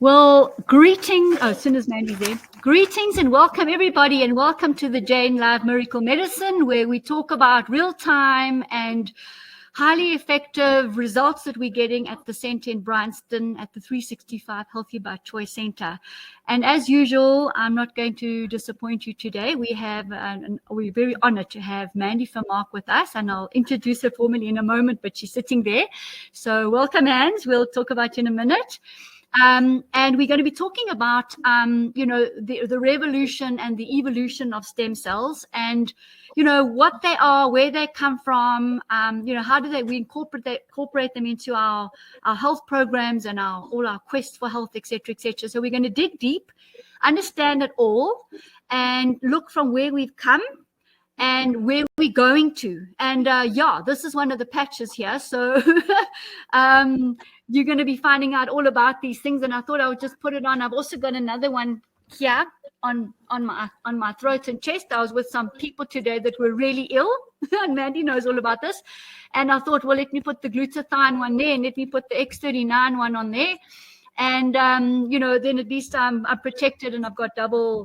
Well, greetings. As soon as Mandy's there. Greetings and welcome everybody, and welcome to the Jane Live Miracle Medicine, where we talk about real time and highly effective results that we're getting at the Center in Bryanston at the 365 Healthy by Choice Center. And as usual, I'm not going to disappoint you today. We're very honored to have Mandy Vermaak with us, and I'll introduce her formally in a moment, but she's sitting there. So welcome, Hans. We'll talk about you in a minute. And we're going to be talking about, the revolution and the evolution of stem cells, and, what they are, where they come from, how do we incorporate them into our health programs and all our quest for health, et cetera, et cetera. So we're going to dig deep, understand it all, and look from where we've come and where we're going to. And this is one of the patches here. So you're going to be finding out all about these things. And I thought I would just put it on. I've also got another one here on my throat and chest. I was with some people today that were really ill, and Mandy knows all about this. And I thought, well, let me put the glutathione one there, and let me put the X39 one on there. And, then at least I'm protected, and I've got double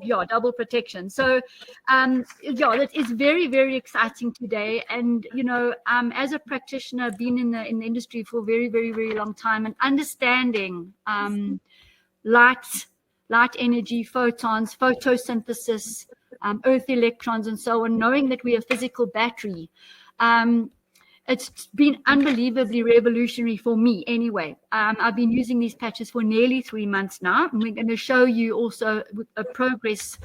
protection. So, that is very, very exciting today. And, as a practitioner, I've been in the industry for a very, very, very long time, and understanding light energy, photons, photosynthesis, earth electrons, and so on, knowing that we're a physical battery. It's been unbelievably revolutionary for me anyway. I've been using these patches for nearly 3 months now. And we're going to show you also a progress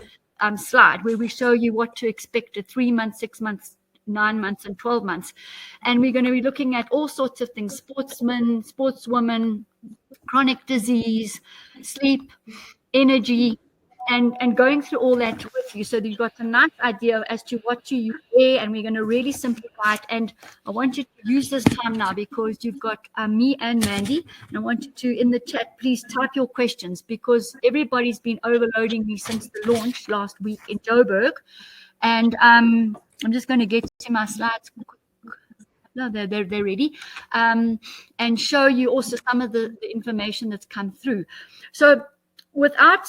slide where we show you what to expect at 3 months, 6 months, 9 months, and 12 months. And we're going to be looking at all sorts of things: sportsmen, sportswomen, chronic disease, sleep, energy, and going through all that with you, so that you've got a nice idea as to what to wear. And we're going to really simplify it. And I want you to use this time now, because you've got me and Mandy. And I want you to, in the chat, please type your questions, because everybody's been overloading me since the launch last week in Joburg. And I'm just going to get to my slides. No, they're ready, and show you also some of the information that's come through. So without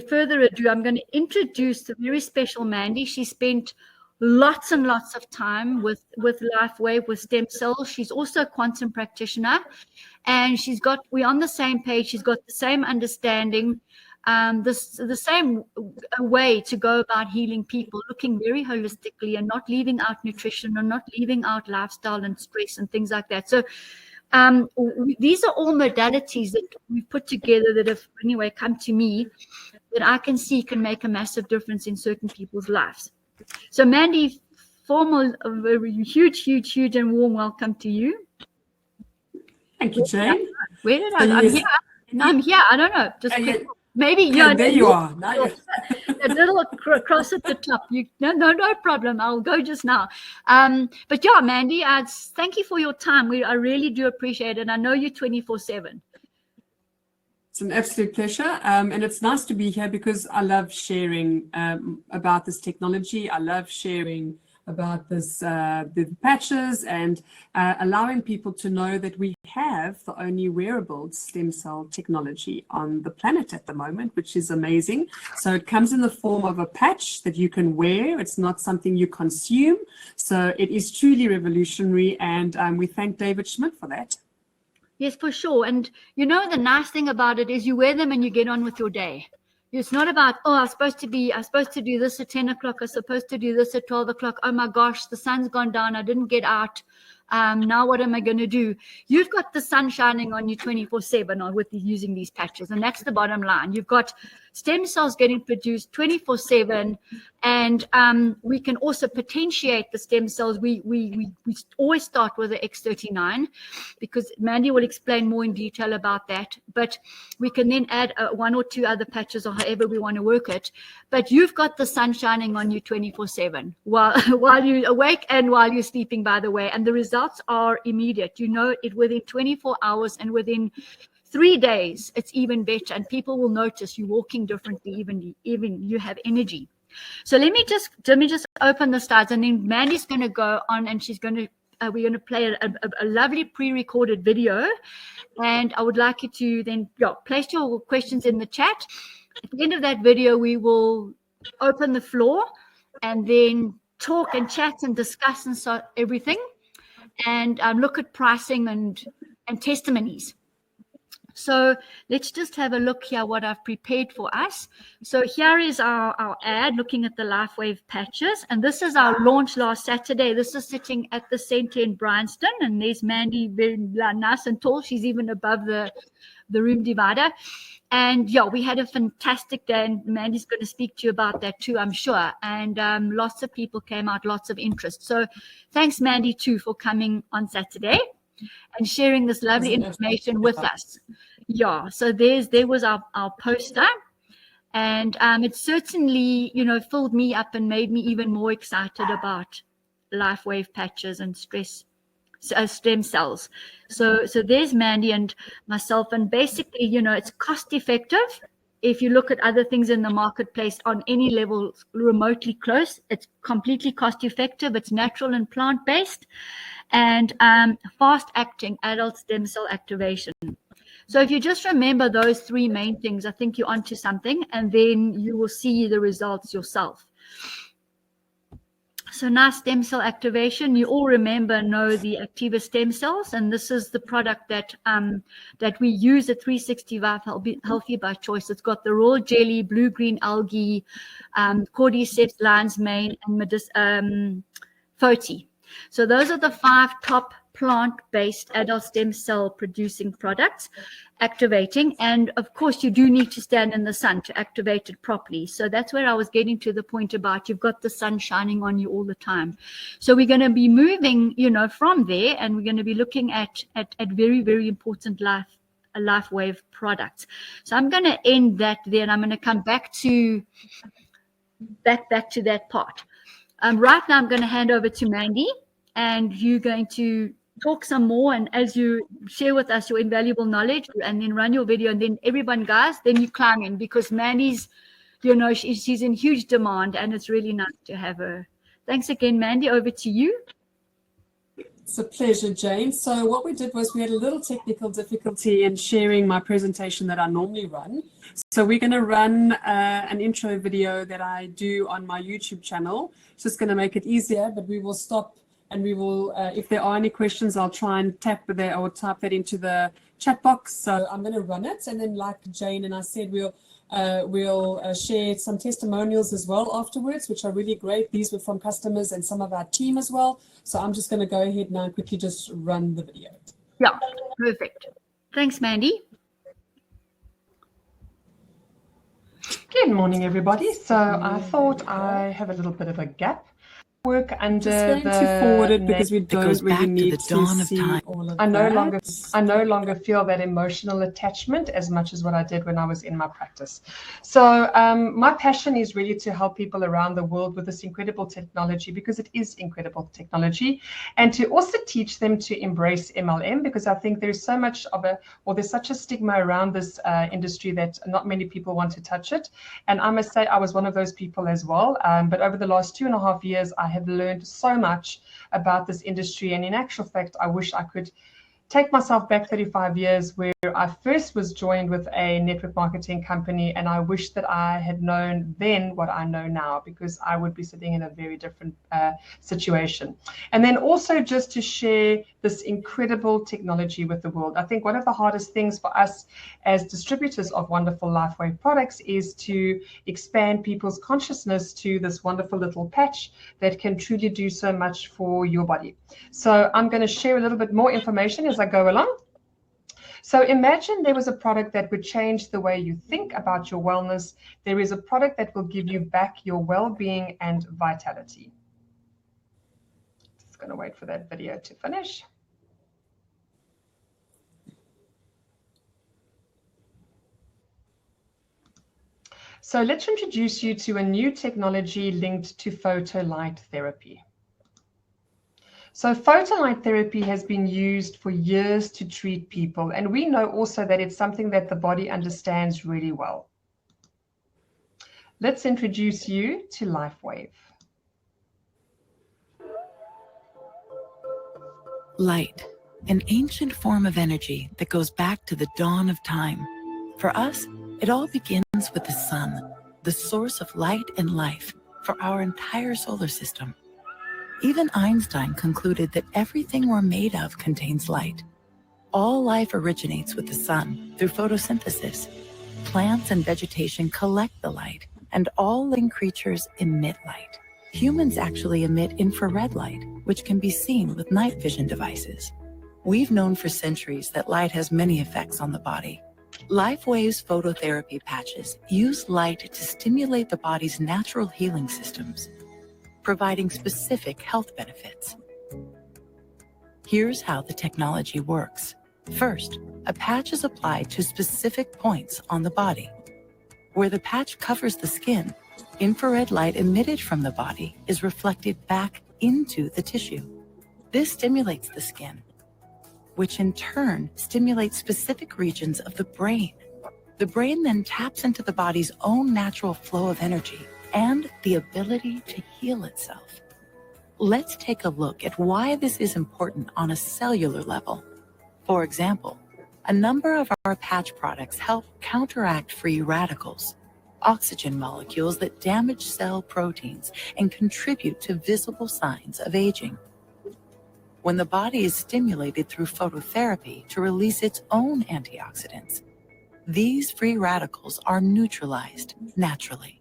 further ado, I'm going to introduce the very special Mandy. She spent lots and lots of time with Lifewave, with stem cells. She's also a quantum practitioner, and we're on the same page. She's got the same understanding, the same way to go about healing people, looking very holistically and not leaving out nutrition or not leaving out lifestyle and stress and things like that. So these are all modalities that we've put together that have anyway come to me, that I can see can make a massive difference in certain people's lives. So Mandy, a huge and warm welcome to you. Thank you, Jane. Where did I'm here. No, I'm here. I don't know. Just maybe there you are. A little cross at the top. No problem. I'll go just now. But yeah, Mandy, thank you for your time. I really do appreciate it. I know you're 24/7. It's an absolute pleasure, and it's nice to be here, because I love sharing about this technology. I love sharing about the patches, and allowing people to know that we have the only wearable stem cell technology on the planet at the moment, which is amazing. So it comes in the form of a patch that you can wear. It's not something you consume. So it is truly revolutionary, and we thank David Schmidt for that. Yes, for sure. And the nice thing about it is you wear them and you get on with your day. It's not about, I'm supposed to do this at 10 o'clock. I'm supposed to do this at 12 o'clock. Oh my gosh, the sun's gone down. I didn't get out. Now what am I going to do? You've got the sun shining on you 24/7 with using these patches. And that's the bottom line. You've got stem cells getting produced 24/7. And we can also potentiate the stem cells. We always start with the X39, because Mandy will explain more in detail about that. But we can then add 1 or 2 other patches, or however we want to work it. But you've got the sun shining on you 24/7 while you're awake and while you're sleeping, by the way. And the results are immediate. It within 24 hours, and within 3 days, it's even better. And people will notice you walking differently, even you have energy. So let me just open the slides, and then Mandy's going to go on, and we're going to play a lovely pre-recorded video, And I would like you to then place your questions in the chat. At the end of that video, we will open the floor and then talk and chat and discuss and so everything, and look at pricing and testimonies. So let's just have a look here what I've prepared for us. So here is our ad looking at the Lifewave patches. And this is our launch last Saturday. This is sitting at the center in Bryanston. And there's Mandy, very nice and tall. She's even above the room divider. And yeah, we had a fantastic day. And Mandy's going to speak to you about that too, I'm sure. And lots of people came out, lots of interest. So thanks, Mandy, too, for coming on Saturday and sharing this lovely information with us. Yeah, so there was our poster, and it certainly, filled me up and made me even more excited about Lifewave patches and stem cells. So there's Mandy and myself, and basically, it's cost effective. If you look at other things in the marketplace on any level remotely close, it's completely cost effective. It's natural and plant-based, and fast-acting adult stem cell activation. So if you just remember those three main things, I think you're onto something, and then you will see the results yourself. So now stem cell activation, you all know the Activa stem cells, and this is the product that we use at 365 Healthy by Choice. It's got the raw jelly, blue-green algae, cordyceps, lion's mane, and photy. So those are the 5 top plant-based adult stem cell producing products activating. And of course, you do need to stand in the sun to activate it properly. So that's where I was getting to the point about you've got the sun shining on you all the time. So we're going to be moving, from there, and we're going to be looking at very, very important Lifewave products. So I'm going to end that there, and I'm going to come back to that part. Right now, I'm going to hand over to Mandy, and you're going to talk some more. And as you share with us your invaluable knowledge, and then run your video, and then everyone, guys, then you climb in, because Mandy's, she's in huge demand, and it's really nice to have her. Thanks again, Mandy. Over to you. It's a pleasure, Jane. So what we did was we had a little technical difficulty in sharing my presentation that I normally run. So we're going to run an intro video that I do on my YouTube channel. It's just going to make it easier, but we will stop, and we will, if there are any questions, I'll try and tap there or type that into the chat box. So I'm going to run it, and then, like Jane and I said, we'll share some testimonials as well afterwards, which are really great. These were from customers and some of our team as well. So I'm just going to go ahead now and quickly just run the video. Yeah, perfect. Thanks, Mandy. Good morning, everybody. So I thought I have a little bit of a gap. Work under just going to forward it because we don't really need to see all of I no longer feel that emotional attachment as much as what I did when I was in my practice. So my passion is really to help people around the world with this incredible technology, because it is incredible technology, and to also teach them to embrace MLM, because I think there's so much there's such a stigma around this industry that not many people want to touch it. And I must say I was one of those people as well. But over the last 2.5 years, I have learned so much about this industry, and in actual fact, I wish I could take myself back 35 years, where I first was joined with a network marketing company, and I wish that I had known then what I know now, because I would be sitting in a very different situation. And then also just to share this incredible technology with the world. I think one of the hardest things for us as distributors of wonderful Lifewave products is to expand people's consciousness to this wonderful little patch that can truly do so much for your body. So I'm going to share a little bit more information as I go along. So imagine there was a product that would change the way you think about your wellness. There is a product that will give you back your well-being and vitality. Just going to wait for that video to finish. So let's introduce you to a new technology linked to photolight therapy. So photolight therapy has been used for years to treat people, and we know also that it's something that the body understands really well. Let's introduce you to Lifewave. Light, an ancient form of energy that goes back to the dawn of time. For us, it all begins with the sun, the source of light and life for our entire solar system. Even Einstein concluded that everything we're made of contains light. All life originates with the sun through photosynthesis. Plants and vegetation collect the light, and all living creatures emit light. Humans actually emit infrared light, which can be seen with night vision devices. We've known for centuries that light has many effects on the body. Lifewave's phototherapy patches use light to stimulate the body's natural healing systems, providing specific health benefits. Here's how the technology works. First, a patch is applied to specific points on the body. Where the patch covers the skin, infrared light emitted from the body is reflected back into the tissue. This stimulates the skin, which in turn stimulates specific regions of the brain. The brain then taps into the body's own natural flow of energy and the ability to heal itself. Let's take a look at why this is important on a cellular level. For example, a number of our patch products help counteract free radicals, oxygen molecules that damage cell proteins and contribute to visible signs of aging. When the body is stimulated through phototherapy to release its own antioxidants, these free radicals are neutralized naturally.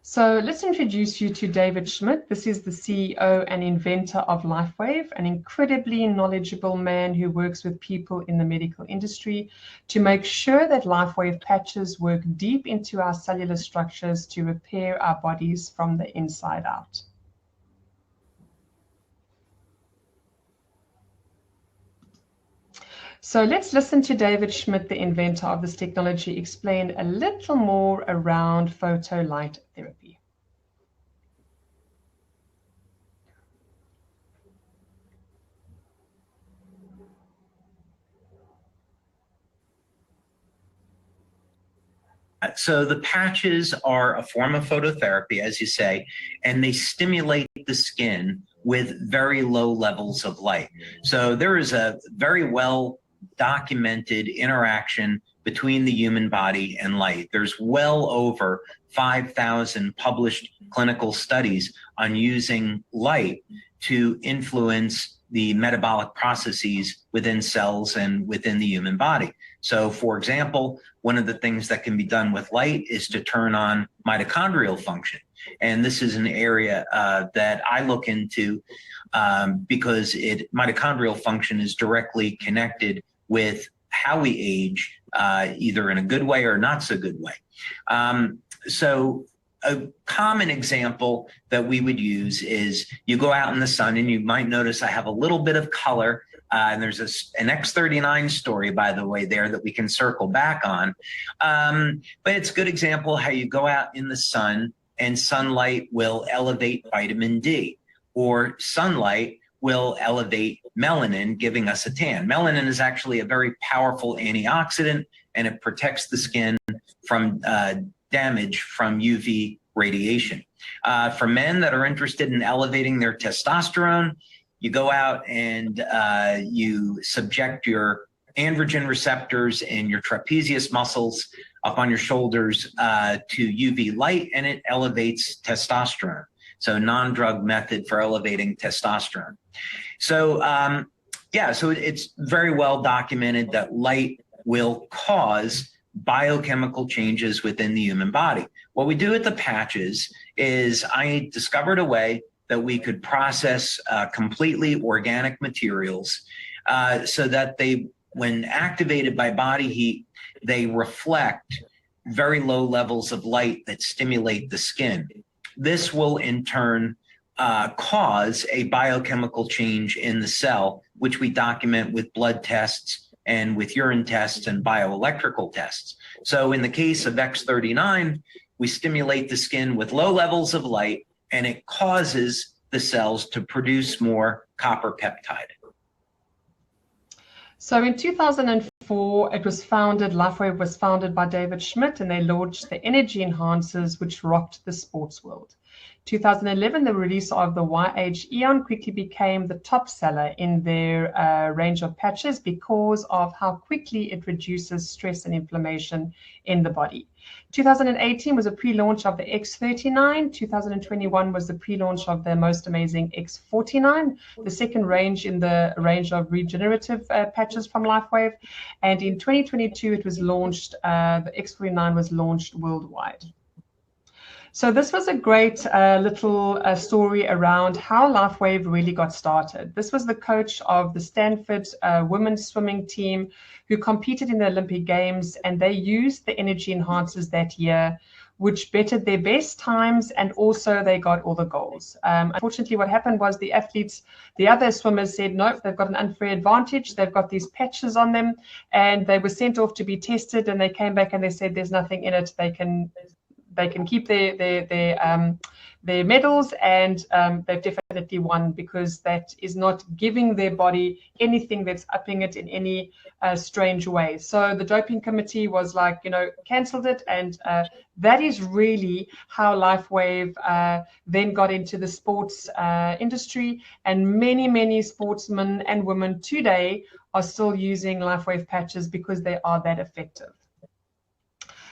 So let's introduce you to David Schmidt. This is the CEO and inventor of Lifewave, an incredibly knowledgeable man who works with people in the medical industry to make sure that Lifewave patches work deep into our cellular structures to repair our bodies from the inside out. So let's listen to David Schmidt, the inventor of this technology, explain a little more around photolight therapy. So the patches are a form of phototherapy, as you say, and they stimulate the skin with very low levels of light. So there is a very well documented interaction between the human body and light. There's well over 5,000 published clinical studies on using light to influence the metabolic processes within cells and within the human body. So, for example, one of the things that can be done with light is to turn on mitochondrial function. And this is an area that I look into because mitochondrial function is directly connected with how we age, either in a good way or not so good way. So a common example that we would use is you go out in the sun, and you might notice I have a little bit of color. And there's an X39 story, by the way, there that we can circle back on. But it's a good example how you go out in the sun and sunlight will elevate vitamin D, or sunlight will elevate melanin, giving us a tan. Melanin is actually a very powerful antioxidant, and it protects the skin from damage from UV radiation. For men that are interested in elevating their testosterone, you go out and you subject your androgen receptors and your trapezius muscles up on your shoulders to UV light, and it elevates testosterone. So non-drug method for elevating testosterone. So so it's very well documented that light will cause biochemical changes within the human body. What we do with the patches is I discovered a way that we could process completely organic materials so that they, when activated by body heat, they reflect very low levels of light that stimulate the skin. This will in turn cause a biochemical change in the cell, which we document with blood tests and with urine tests and bioelectrical tests. So in the case of X39, we stimulate the skin with low levels of light, and it causes the cells to produce more copper peptide. So in 2004, Lifewave was founded by David Schmidt, and they launched the energy enhancers, which rocked the sports world. 2011, the release of the YH Eon quickly became the top seller in their range of patches because of how quickly it reduces stress and inflammation in the body. 2018 was a pre-launch of the X39. 2021 was the pre-launch of the most amazing X49, the second range in the range of regenerative patches from Lifewave. And in 2022, it was launched, the X49 was launched worldwide. So this was a great little story around how Lifewave really got started. This was the coach of the Stanford women's swimming team who competed in the Olympic Games, and they used the energy enhancers that year, which bettered their best times, and also they got all the goals. Unfortunately, what happened was the athletes, the other swimmers said, nope, they've got an unfair advantage. They've got these patches on them, and they were sent off to be tested, and they came back and they said there's nothing in it. They can keep their medals, and they've definitely won, because that is not giving their body anything that's upping it in any strange way. So the doping committee was like, cancelled it, and that is really how Lifewave then got into the sports industry, and many sportsmen and women today are still using Lifewave patches because they are that effective.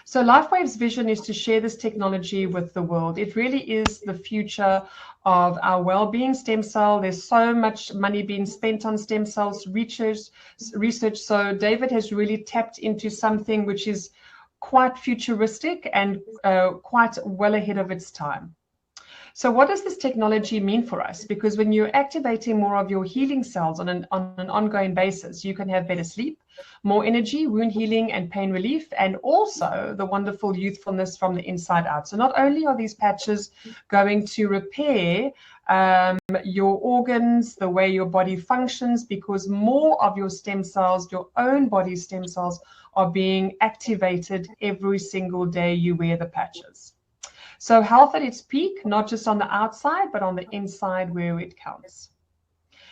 So Lifewave's vision is to share this technology with the world. It really is the future of our well-being. Stem cell, there's so much money being spent on stem cells research. So David has really tapped into something which is quite futuristic and quite well ahead of its time. So what does this technology mean for us? Because when you're activating more of your healing cells on an ongoing basis, you can have better sleep, more energy, wound healing and pain relief, and also the wonderful youthfulness from the inside out. So not only are these patches going to repair your organs, the way your body functions, because more of your stem cells, your own body stem cells, are being activated every single day you wear the patches. So health at its peak, not just on the outside, but on the inside where it counts.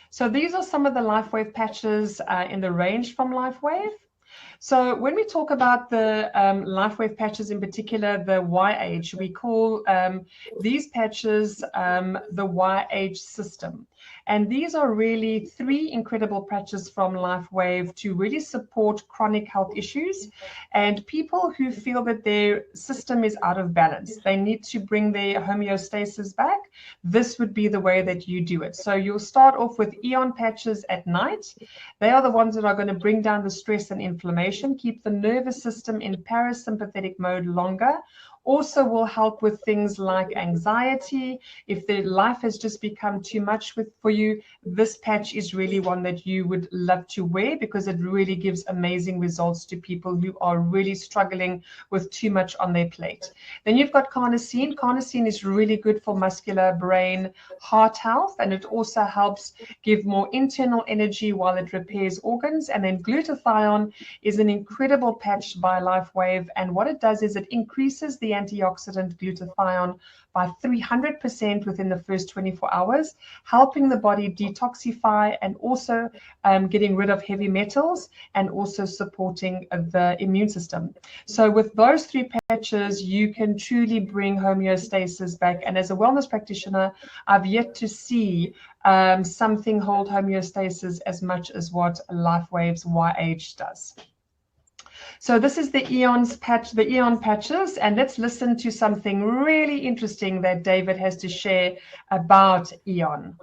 So these are some of the Lifewave patches in the range from Lifewave. So when we talk about the Lifewave patches, in particular the YH, we call these patches the YH system. And these are really 3 incredible patches from Lifewave to really support chronic health issues and people who feel that their system is out of balance. They need to bring their homeostasis back. This would be the way that you do it. So you'll start off with Eon patches at night. They are the ones that are going to bring down the stress and inflammation, keep the nervous system in parasympathetic mode longer. Also will help with things like anxiety. If the life has just become too much for you, this patch is really one that you would love to wear, because it really gives amazing results to people who are really struggling with too much on their plate. Then you've got carnosine. Carnosine is really good for muscular, brain, heart health, and it also helps give more internal energy while it repairs organs. And then glutathione is an incredible patch by Lifewave, and what it does is it increases the antioxidant glutathione by 300% within the first 24 hours, helping the body detoxify and also getting rid of heavy metals and also supporting the immune system. So with those 3 patches, you can truly bring homeostasis back. And as a wellness practitioner, I've yet to see something hold homeostasis as much as what Lifewave's YH does. So this is the Eon patches, and let's listen to something really interesting that David has to share about Eon.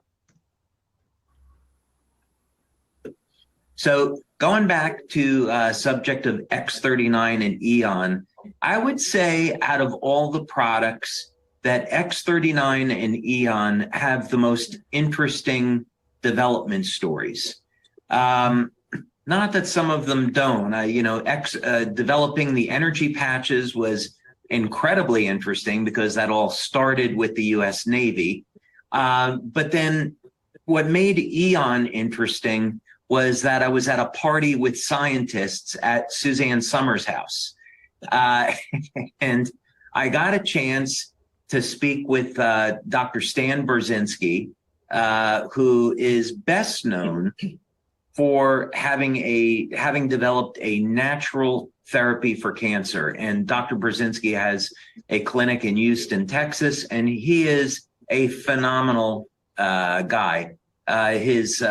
So going back to subject of X39 and Eon, I would say out of all the products that X39 and Eon have the most interesting development stories. Not that some of them don't. Developing the energy patches was incredibly interesting because that all started with the U.S. Navy. But then what made Eon interesting was that I was at a party with scientists at Suzanne Summers' house. And I got a chance to speak with Dr. Stan Brzezinski, who is best known for having developed a natural therapy for cancer. And Dr. Brzezinski has a clinic in Houston, Texas, and he is a phenomenal guy. His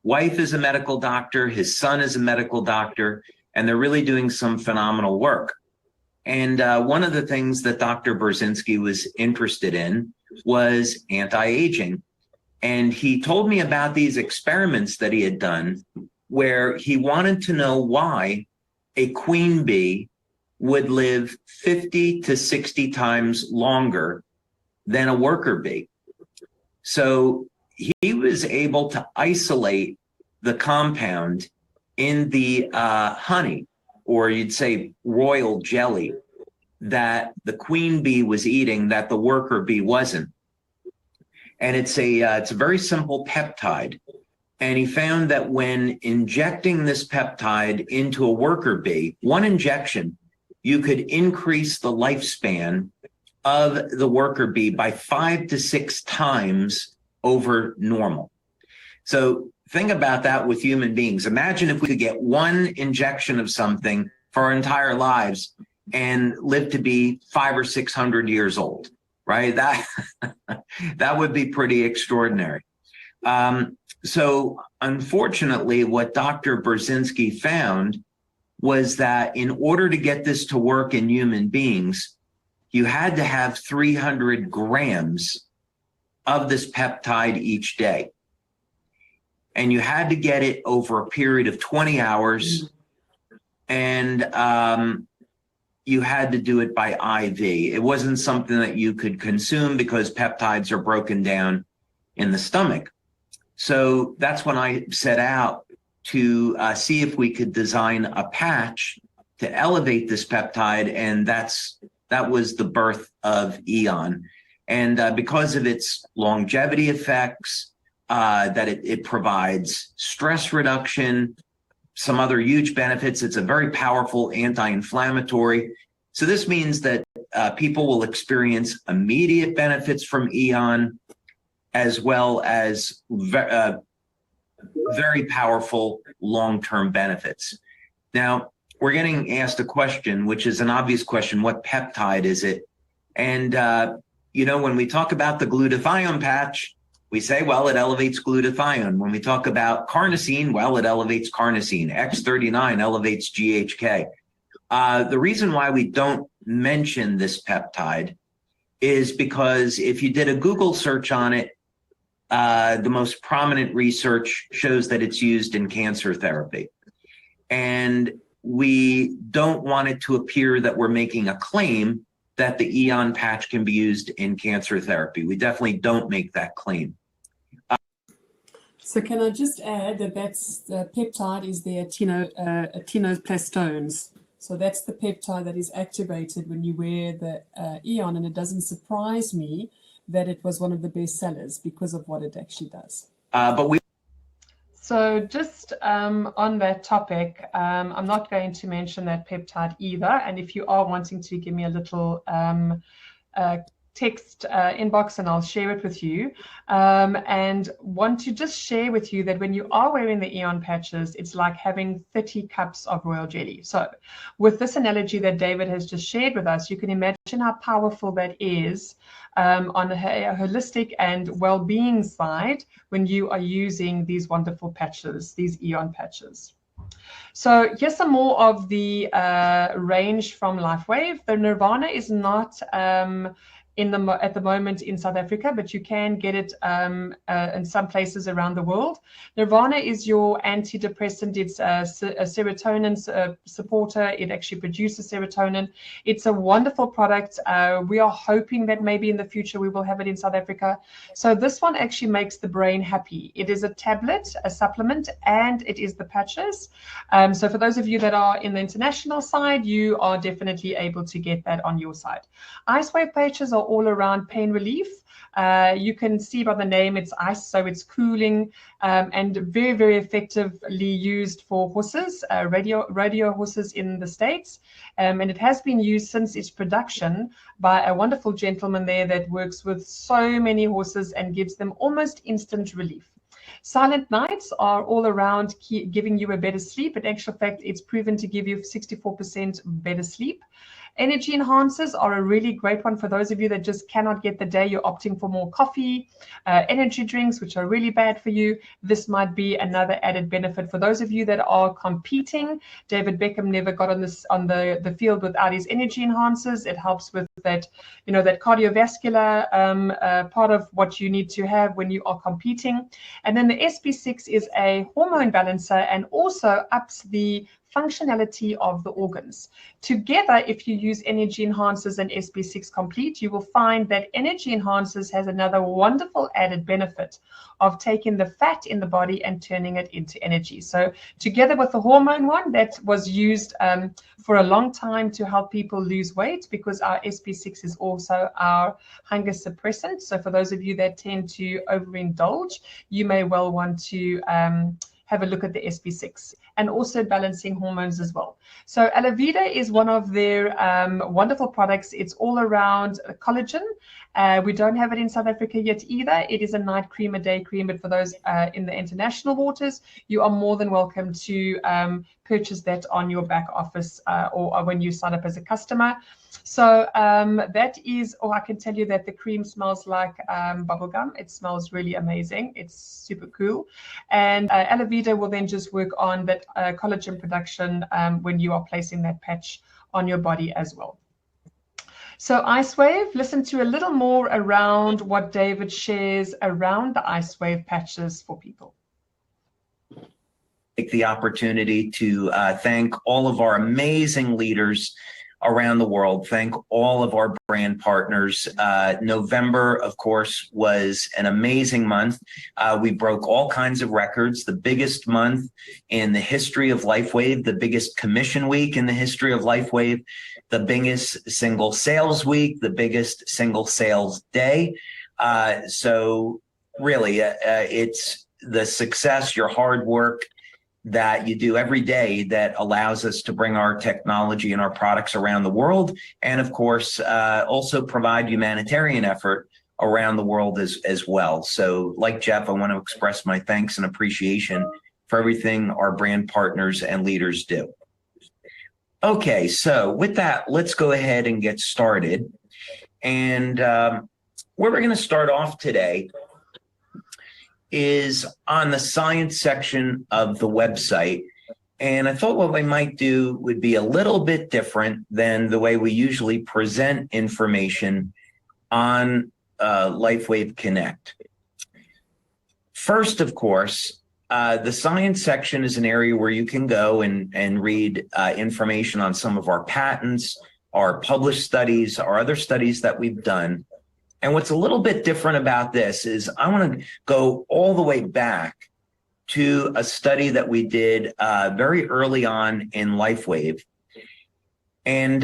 wife is a medical doctor, his son is a medical doctor, and they're really doing some phenomenal work. And one of the things that Dr. Brzezinski was interested in was anti-aging. And he told me about these experiments that he had done where he wanted to know why a queen bee would live 50 to 60 times longer than a worker bee. So he was able to isolate the compound in the honey, or you'd say royal jelly, that the queen bee was eating that the worker bee wasn't. And it's a very simple peptide. And he found that when injecting this peptide into a worker bee, one injection, you could increase the lifespan of the worker bee by 5 to 6 times over normal. So think about that with human beings. Imagine if we could get one injection of something for our entire lives and live to be 500 or 600 years old, right? That would be pretty extraordinary. So unfortunately, what Dr. Brzezinski found was that in order to get this to work in human beings, you had to have 300 grams of this peptide each day. And you had to get it over a period of 20 hours. And you had to do it by IV. It wasn't something that you could consume because peptides are broken down in the stomach. So that's when I set out to see if we could design a patch to elevate this peptide. And that was the birth of Eon. And because of its longevity effects, that it provides stress reduction, some other huge benefits. It's a very powerful anti-inflammatory. So this means that people will experience immediate benefits from Eon, as well as very powerful long-term benefits. Now, we're getting asked a question, which is an obvious question: what peptide is it? And when we talk about the glutathione patch, we say, well, it elevates glutathione. When we talk about carnosine, well, it elevates carnosine. X39 elevates GHK. The reason why we don't mention this peptide is because if you did a Google search on it, the most prominent research shows that it's used in cancer therapy. And we don't want it to appear that we're making a claim that the Eon patch can be used in cancer therapy. We definitely don't make that claim. So can I just add that the peptide is the actinoplastones. So that's the peptide that is activated when you wear the Eon, and it doesn't surprise me that it was one of the best sellers because of what it actually does. So just on that topic, I'm not going to mention that peptide either. And if you are wanting to give me a little text inbox, and I'll share it with you, and want to just share with you that when you are wearing the Eon patches, it's like having 30 cups of royal jelly. So with this analogy that David has just shared with us, you can imagine how powerful that is on a holistic and well-being side when you are using these wonderful patches, these Eon patches. So here's some more of the range from Lifewave. The Nirvana is not at the moment in South Africa, but you can get it in some places around the world. Nirvana is your antidepressant. It's a serotonin supporter. It actually produces serotonin. It's a wonderful product. We are hoping that maybe in the future we will have it in South Africa. So this one actually makes the brain happy. It is a tablet, a supplement, and it is the patches. So for those of you that are in the international side, you are definitely able to get that on your side. Icewave patches are all around pain relief. You can see by the name, it's ice, so it's cooling, and very, very effectively used for horses, rodeo horses in the States. And it has been used since its production by a wonderful gentleman there that works with so many horses and gives them almost instant relief. Silent nights are all around giving you a better sleep. In actual fact, it's proven to give you 64% better sleep. Energy enhancers are a really great one for those of you that just cannot get the day. You're opting for more coffee, energy drinks, which are really bad for you. This might be another added benefit for those of you that are competing. David Beckham never got on the field without his energy enhancers. It helps with that, that cardiovascular part of what you need to have when you are competing. And then the SB6 is a hormone balancer and also ups the functionality of the organs. Together, if you use energy enhancers and SB6 complete, you will find that energy enhancers has another wonderful added benefit of taking the fat in the body and turning it into energy. So together with the hormone one that was used for a long time to help people lose weight, because our SB6 is also our hunger suppressant. So for those of you that tend to overindulge, you may well want to have a look at the SB6, and also balancing hormones as well. So Alavida is one of their wonderful products. It's all around collagen. We don't have it in South Africa yet either. It is a night cream, a day cream, but for those in the international waters, you are more than welcome to purchase that on your back office or when you sign up as a customer. So that is, I can tell you that the cream smells like bubblegum. It smells really amazing. It's super cool. And Alavida will then just work on that collagen production when you are placing that patch on your body as well. So Icewave, listen to a little more around what David shares around the Icewave patches for people. Take the opportunity to thank all of our amazing leaders around the world. Thank all of our brand partners. November, of course, was an amazing month. We broke all kinds of records. The biggest month in the history of Lifewave, the biggest commission week in the history of Lifewave, the biggest single sales week, the biggest single sales day. So really, it's the success, your hard work that you do every day that allows us to bring our technology and our products around the world. And of course, also provide humanitarian effort around the world as well. So like Jeff, I want to express my thanks and appreciation for everything our brand partners and leaders do. Okay, so with that, let's go ahead and get started. And where we're going to start off today is on the science section of the website. And I thought what we might do would be a little bit different than the way we usually present information on Lifewave Connect. First, of course, the science section is an area where you can go and read information on some of our patents, our published studies, our other studies that we've done. And what's a little bit different about this is I want to go all the way back to a study that we did very early on in Lifewave. And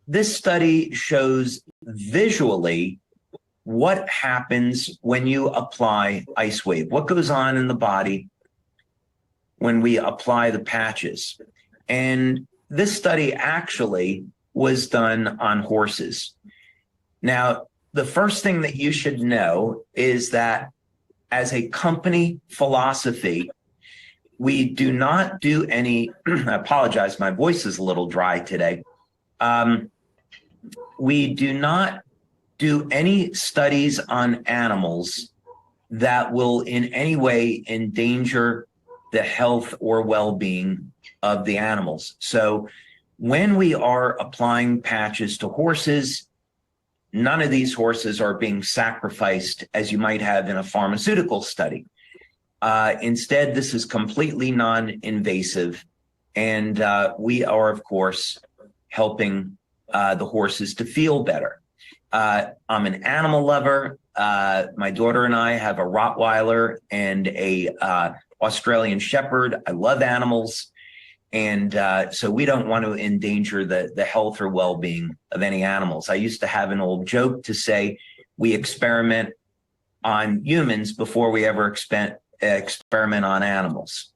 this study shows visually what happens when you apply Icewave, what goes on in the body when we apply the patches. And this study actually was done on horses. Now, the first thing that you should know is that as a company philosophy, we do not do any, I apologize, my voice is a little dry today. We do not do any studies on animals that will in any way endanger the health or well-being of the animals. So when we are applying patches to horses, none of these horses are being sacrificed as you might have in a pharmaceutical study. Instead, this is completely non-invasive. And we are, of course, helping the horses to feel better. I'm an animal lover. My daughter and I have a Rottweiler and a Australian Shepherd. I love animals. And so we don't want to endanger the health or well-being of any animals. I used to have an old joke to say we experiment on humans before we ever experiment on animals.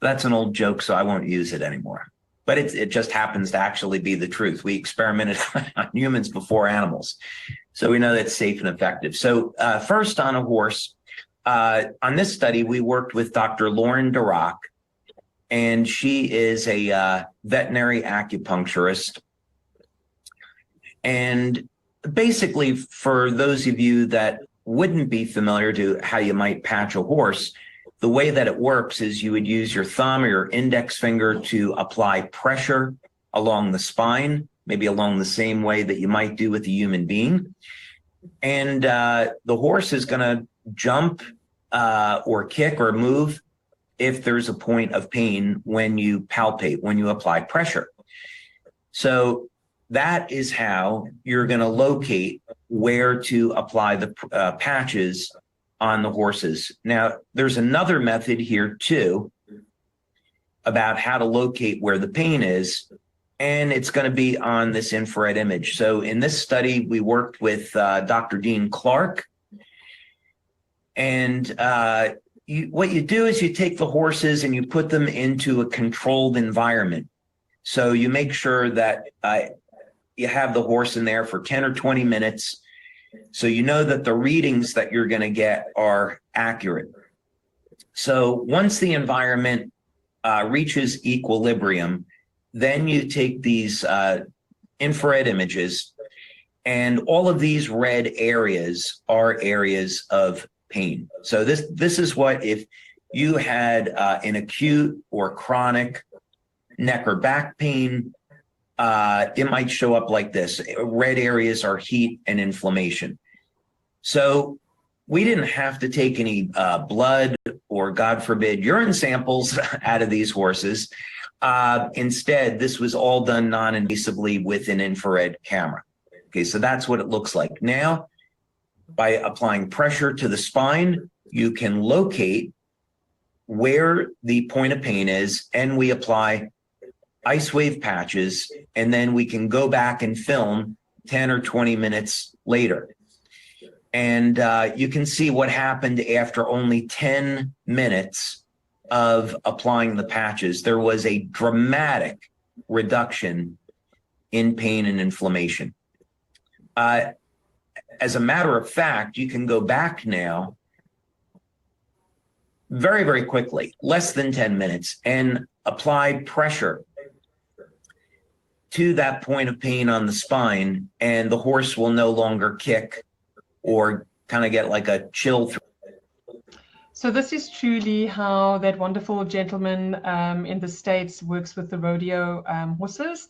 That's an old joke, so I won't use it anymore. But it just happens to actually be the truth. We experimented on humans before animals. So we know that's safe and effective. So first on a horse, on this study, we worked with Dr. Lauren Dirac, and she is a veterinary acupuncturist. And basically, for those of you that wouldn't be familiar to how you might patch a horse, the way that it works is you would use your thumb or your index finger to apply pressure along the spine, maybe along the same way that you might do with a human being. And the horse is going to jump or kick or move if there's a point of pain when you palpate, when you apply pressure. So that is how you're going to locate where to apply the patches on the horses. Now, there's another method here too about how to locate where the pain is, and it's going to be on this infrared image. So in this study, we worked with Dr. Dean Clark, and what you do is you take the horses and you put them into a controlled environment. So you make sure that you have the horse in there for 10 or 20 minutes, so you know that the readings that you're going to get are accurate. So once the environment reaches equilibrium, then you take these infrared images, and all of these red areas are areas of pain. So this is what, if you had an acute or chronic neck or back pain, it might show up like this. Red areas are heat and inflammation. So we didn't have to take any blood or, God forbid, urine samples out of these horses. Instead, this was all done non-invasively with an infrared camera. Okay, so that's what it looks like. Now, by applying pressure to the spine, you can locate where the point of pain is, and we apply ice wave patches, and then we can go back and film 10 or 20 minutes later. And you can see what happened after only 10 minutes of applying the patches. There was a dramatic reduction in pain and inflammation. As a matter of fact, you can go back now very, very quickly, less than 10 minutes, and apply pressure to that point of pain on the spine, and the horse will no longer kick or kind of get like a chill through. So this is truly how that wonderful gentleman in the States works with the rodeo horses.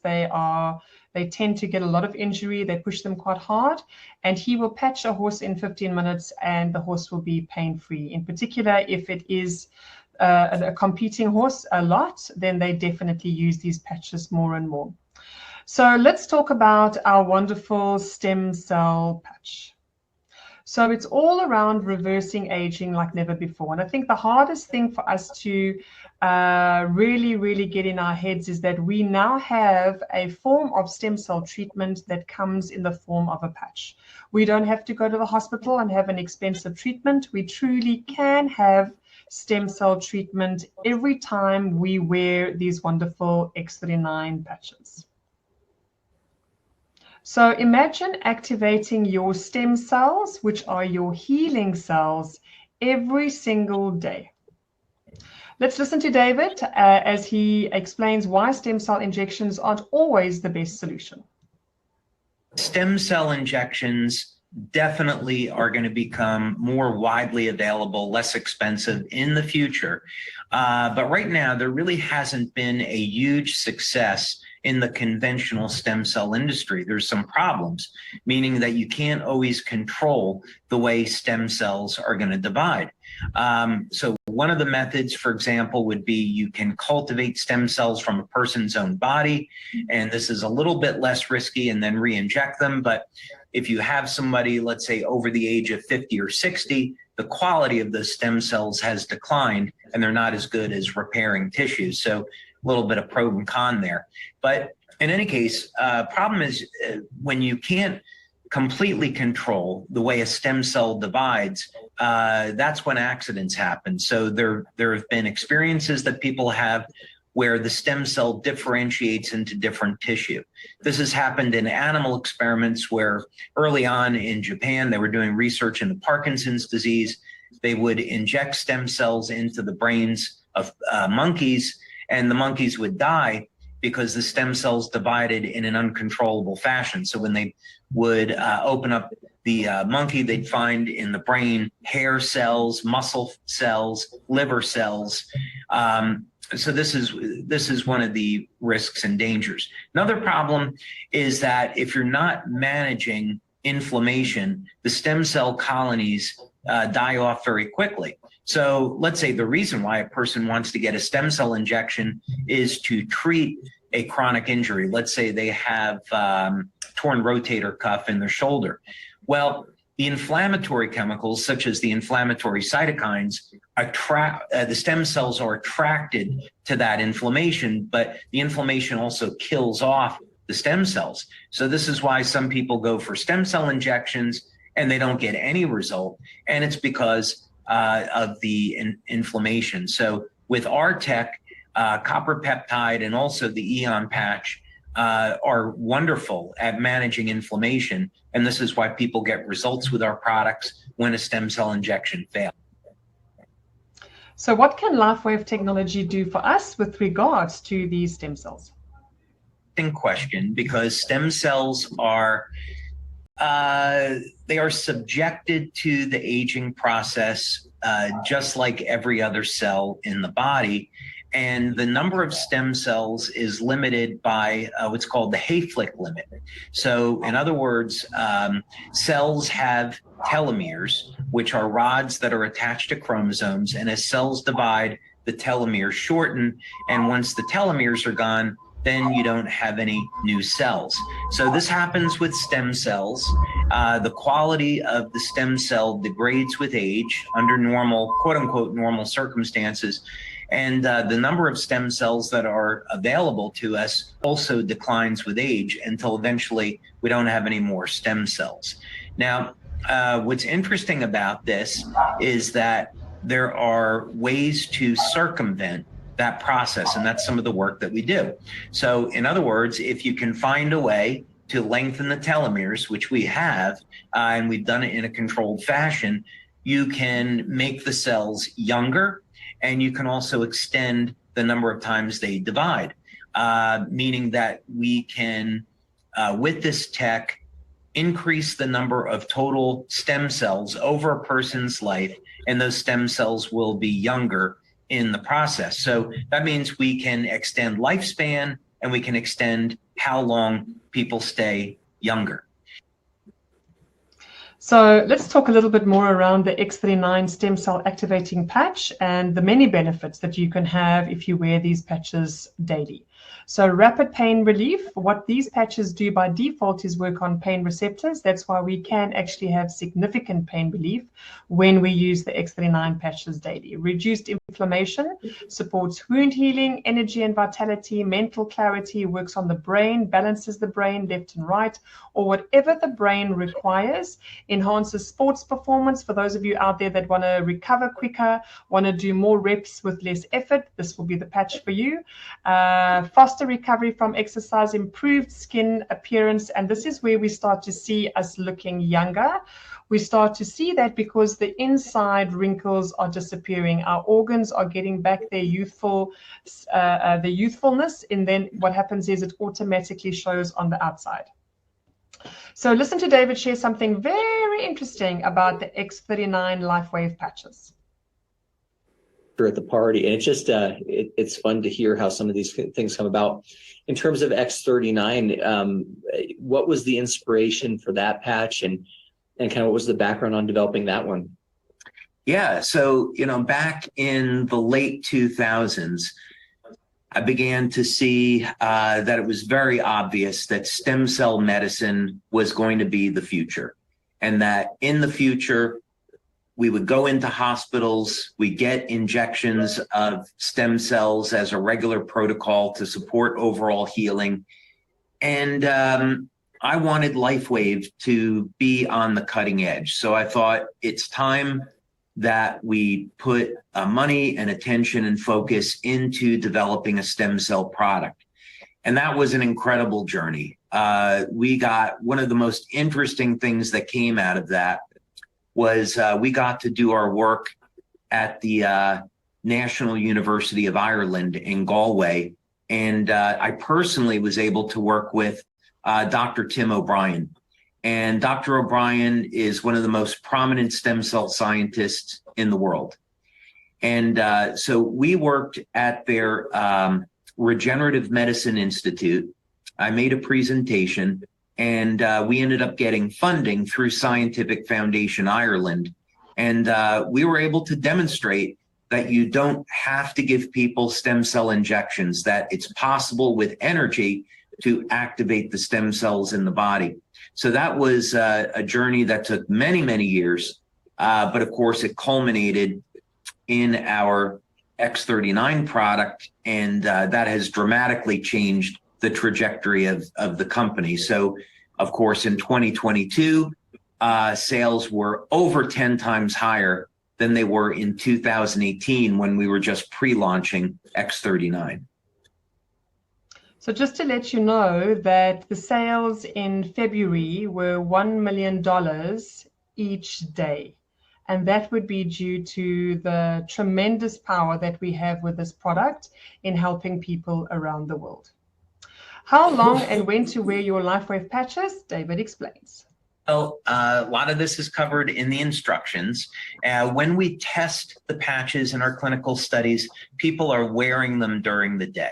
They tend to get a lot of injury. They push them quite hard, and he will patch a horse in 15 minutes and the horse will be pain-free. In particular, if it is a competing horse a lot, then they definitely use these patches more and more. So let's talk about our wonderful stem cell patch. So it's all around reversing aging like never before. And I think the hardest thing for us to really, really get in our heads is that we now have a form of stem cell treatment that comes in the form of a patch. We don't have to go to the hospital and have an expensive treatment. We truly can have stem cell treatment every time we wear these wonderful X39 patches. So imagine activating your stem cells, which are your healing cells, every single day. Let's listen to David as he explains why stem cell injections aren't always the best solution. Stem cell injections definitely are going to become more widely available, less expensive in the future. But right now, there really hasn't been a huge success in the conventional stem cell industry. There's some problems, meaning that you can't always control the way stem cells are going to divide. So one of the methods, for example, would be you can cultivate stem cells from a person's own body, and this is a little bit less risky, and then re-inject them. But if you have somebody, let's say over the age of 50 or 60, the quality of those stem cells has declined, and they're not as good as repairing tissues. So a little bit of pro and con there. But in any case, problem is when you can't completely control the way a stem cell divides, that's when accidents happen. So there have been experiences that people have where the stem cell differentiates into different tissue. This has happened in animal experiments where early on in Japan, they were doing research into Parkinson's disease. they would inject stem cells into the brains of monkeys, and the monkeys would die because the stem cells divided in an uncontrollable fashion. So when they would open up the monkey, they'd find in the brain hair cells, muscle cells, liver cells. So this is one of the risks and dangers. Another problem is that if you're not managing inflammation, the stem cell colonies die off very quickly. So let's say the reason why a person wants to get a stem cell injection is to treat a chronic injury. Let's say they have torn rotator cuff in their shoulder. Well, the inflammatory chemicals, such as the inflammatory cytokines, the stem cells are attracted to that inflammation, but the inflammation also kills off the stem cells. So this is why some people go for stem cell injections and they don't get any result. And it's because of the inflammation. So with our tech, copper peptide and also the Eon patch are wonderful at managing inflammation. And this is why people get results with our products when a stem cell injection fails. So what can Lifewave technology do for us with regards to these stem cells? Question, because stem cells are they are subjected to the aging process just like every other cell in the body. And the number of stem cells is limited by what's called the Hayflick limit. So in other words, cells have telomeres, which are rods that are attached to chromosomes. And as cells divide, the telomeres shorten. And once the telomeres are gone, then you don't have any new cells. So this happens with stem cells. The quality of the stem cell degrades with age under normal, quote unquote, normal circumstances. And the number of stem cells that are available to us also declines with age until eventually we don't have any more stem cells. Now, what's interesting about this is that there are ways to circumvent that process, and that's some of the work that we do. So in other words, if you can find a way to lengthen the telomeres, which we have, and we've done it in a controlled fashion, you can make the cells younger, and you can also extend the number of times they divide, meaning that we can, with this tech, increase the number of total stem cells over a person's life, and those stem cells will be younger in the process. So that means we can extend lifespan, and we can extend how long people stay younger. So let's talk a little bit more around the X39 stem cell activating patch and the many benefits that you can have if you wear these patches daily. So rapid pain relief, what these patches do by default is work on pain receptors. That's why we can actually have significant pain relief when we use the X39 patches daily. Reduced inflammation, supports wound healing, energy and vitality, mental clarity, works on the brain, balances the brain left and right, or whatever the brain requires, enhances sports performance. For those of you out there that want to recover quicker, want to do more reps with less effort, this will be the patch for you. Faster recovery from exercise, improved skin appearance, and this is where we start to see us looking younger. We start to see that because the inside wrinkles are disappearing, our organs are getting back their youthfulness, and then what happens is it automatically shows on the outside. So listen to David share something very interesting about the X39 Lifewave patches at the party, and it's just it's fun to hear how some of these things come about. In terms of X39, what was the inspiration for that patch, and kind of what was the background on developing that one? Yeah, so back in the late 2000s, I began to see that it was very obvious that stem cell medicine was going to be the future, and that in the future we would go into hospitals, we get injections of stem cells as a regular protocol to support overall healing. And I wanted Lifewave to be on the cutting edge. So I thought it's time that we put money and attention and focus into developing a stem cell product. And that was an incredible journey. We got one of the most interesting things that came out of that was we got to do our work at the National University of Ireland in Galway. And I personally was able to work with Dr. Tim O'Brien. And Dr. O'Brien is one of the most prominent stem cell scientists in the world. And so we worked at their Regenerative Medicine Institute. I made a presentation, and we ended up getting funding through Scientific Foundation Ireland. And we were able to demonstrate that you don't have to give people stem cell injections, that it's possible with energy to activate the stem cells in the body. So that was a journey that took many, many years. But of course, it culminated in our X39 product, and that has dramatically changed the trajectory of the company. So, of course, in 2022, sales were over 10 times higher than they were in 2018 when we were just pre-launching X39. So just to let you know that the sales in February were $1 million each day. And that would be due to the tremendous power that we have with this product in helping people around the world. How long and when to wear your Lifewave patches? David explains. Well, a lot of this is covered in the instructions. When we test the patches in our clinical studies, people are wearing them during the day.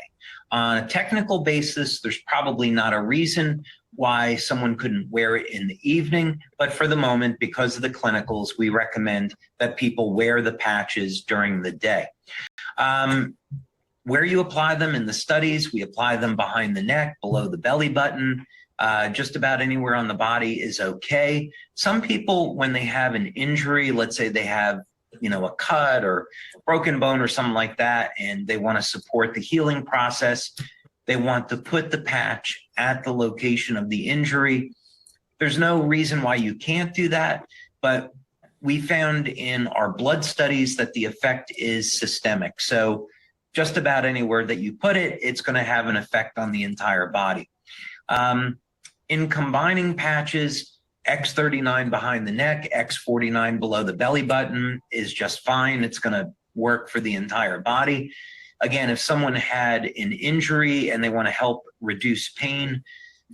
On a technical basis, there's probably not a reason why someone couldn't wear it in the evening, but for the moment, because of the clinicals, we recommend that people wear the patches during the day. Where you apply them in the studies, we apply them behind the neck, below the belly button, just about anywhere on the body is okay. Some people, when they have an injury, let's say they have a cut or broken bone or something like that, and they want to support the healing process, they want to put the patch at the location of the injury. There's no reason why you can't do that, but we found in our blood studies that the effect is systemic. So just about anywhere that you put it, it's going to have an effect on the entire body. In combining patches, X39 behind the neck, X49 below the belly button is just fine. It's going to work for the entire body. Again, if someone had an injury and they want to help reduce pain,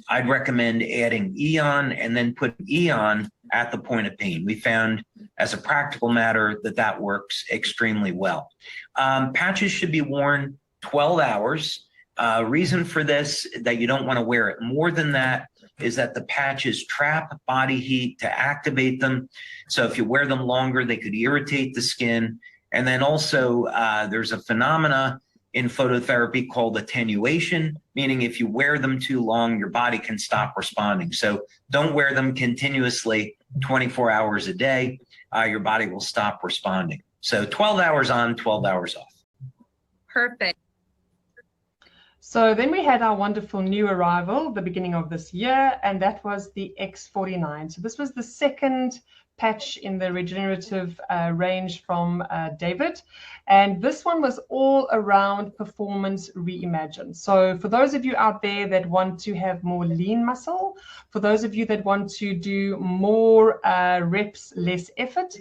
I'd recommend adding Eon and then put Eon at the point of pain. We found, as a practical matter, that works extremely well. Patches should be worn 12 hours. Reason for this, that you don't want to wear it more than that, is that the patches trap body heat to activate them. So if you wear them longer, they could irritate the skin. And then also there's a phenomena in phototherapy called attenuation, meaning if you wear them too long, your body can stop responding. So don't wear them continuously 24 hours a day. Your body will stop responding. So 12 hours on, 12 hours off. Perfect. So then we had our wonderful new arrival, the beginning of this year, and that was the X49. So this was the second patch in the regenerative range from David. And this one was all around performance reimagined. So for those of you out there that want to have more lean muscle, for those of you that want to do more reps, less effort,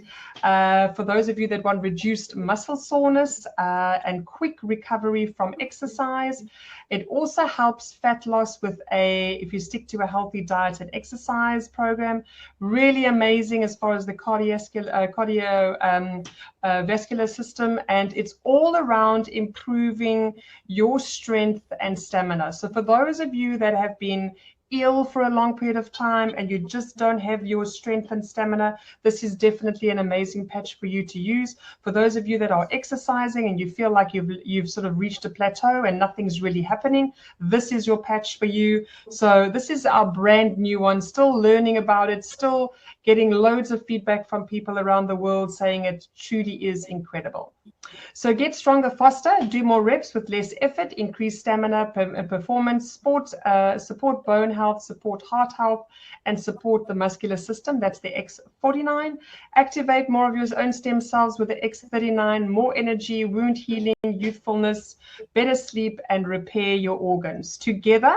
for those of you that want reduced muscle soreness and quick recovery from exercise, it also helps fat loss with if you stick to a healthy diet and exercise program. Really amazing as far as the cardiovascular system, and it's all around improving your strength and stamina. So for those of you that have been ill for a long period of time and you just don't have your strength and stamina, this is definitely an amazing patch for you to use. For those of you that are exercising and you feel like you've sort of reached a plateau and nothing's really happening, this is your patch for you. So this is our brand new one, still learning about it, still getting loads of feedback from people around the world saying it truly is incredible. So get stronger faster, do more reps with less effort, increase stamina, performance, support bone health, support heart health, and support the muscular system. That's the X49. Activate more of your own stem cells with the X39, more energy, wound healing, youthfulness, better sleep, and repair your organs. Together,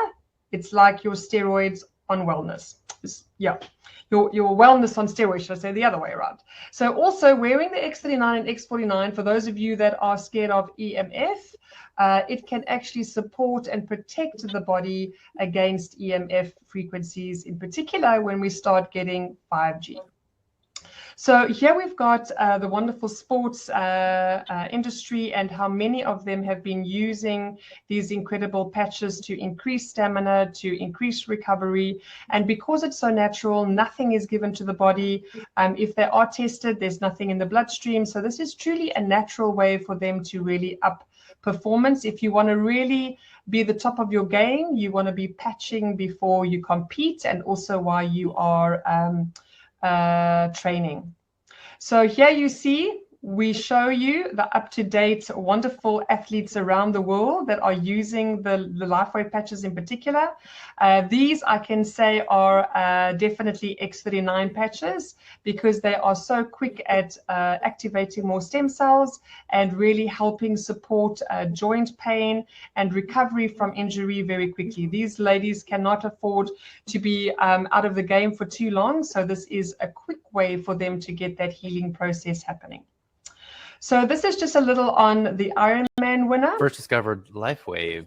it's like your steroids on wellness. your wellness on steroids, should I say the other way around. So also wearing the X39 and X49, for those of you that are scared of EMF, it can actually support and protect the body against EMF frequencies, in particular when we start getting 5G. So here we've got the wonderful sports industry and how many of them have been using these incredible patches to increase stamina, to increase recovery. And because it's so natural, nothing is given to the body. If they are tested, there's nothing in the bloodstream. So this is truly a natural way for them to really up performance. If you want to really be the top of your game, you want to be patching before you compete and also while you are training. So here you see, we show you the up-to-date wonderful athletes around the world that are using the Lifewave patches in particular. These I can say are definitely X39 patches because they are so quick at activating more stem cells and really helping support joint pain and recovery from injury very quickly. These ladies cannot afford to be out of the game for too long, so this is a quick way for them to get that healing process happening. So this is just a little on the Ironman winner. First discovered Lifewave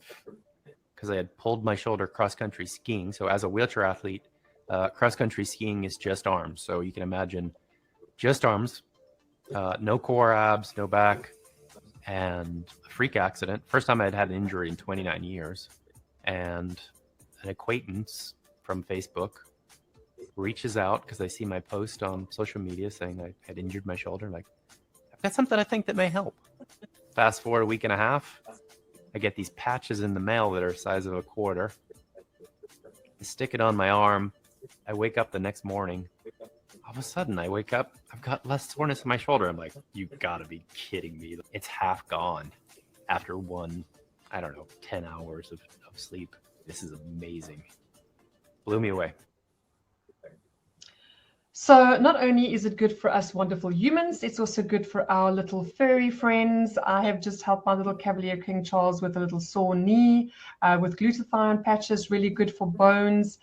because I had pulled my shoulder cross-country skiing. So as a wheelchair athlete, cross-country skiing is just arms. So you can imagine just arms, no core abs, no back, and a freak accident. First time I'd had an injury in 29 years. And an acquaintance from Facebook reaches out because they see my post on social media saying I had injured my shoulder. Like, that's something I think that may help. Fast forward a week and a half, I get these patches in the mail that are the size of a quarter. I stick it on my arm. I wake up the next morning. All of a sudden, I wake up, I've got less soreness in my shoulder. I'm like, you gotta be kidding me. It's half gone after 10 hours of sleep. This is amazing. Blew me away. So not only is it good for us wonderful humans, it's also good for our little furry friends. I have just helped my little Cavalier King Charles with a little sore knee with glutathione patches, really good for bones.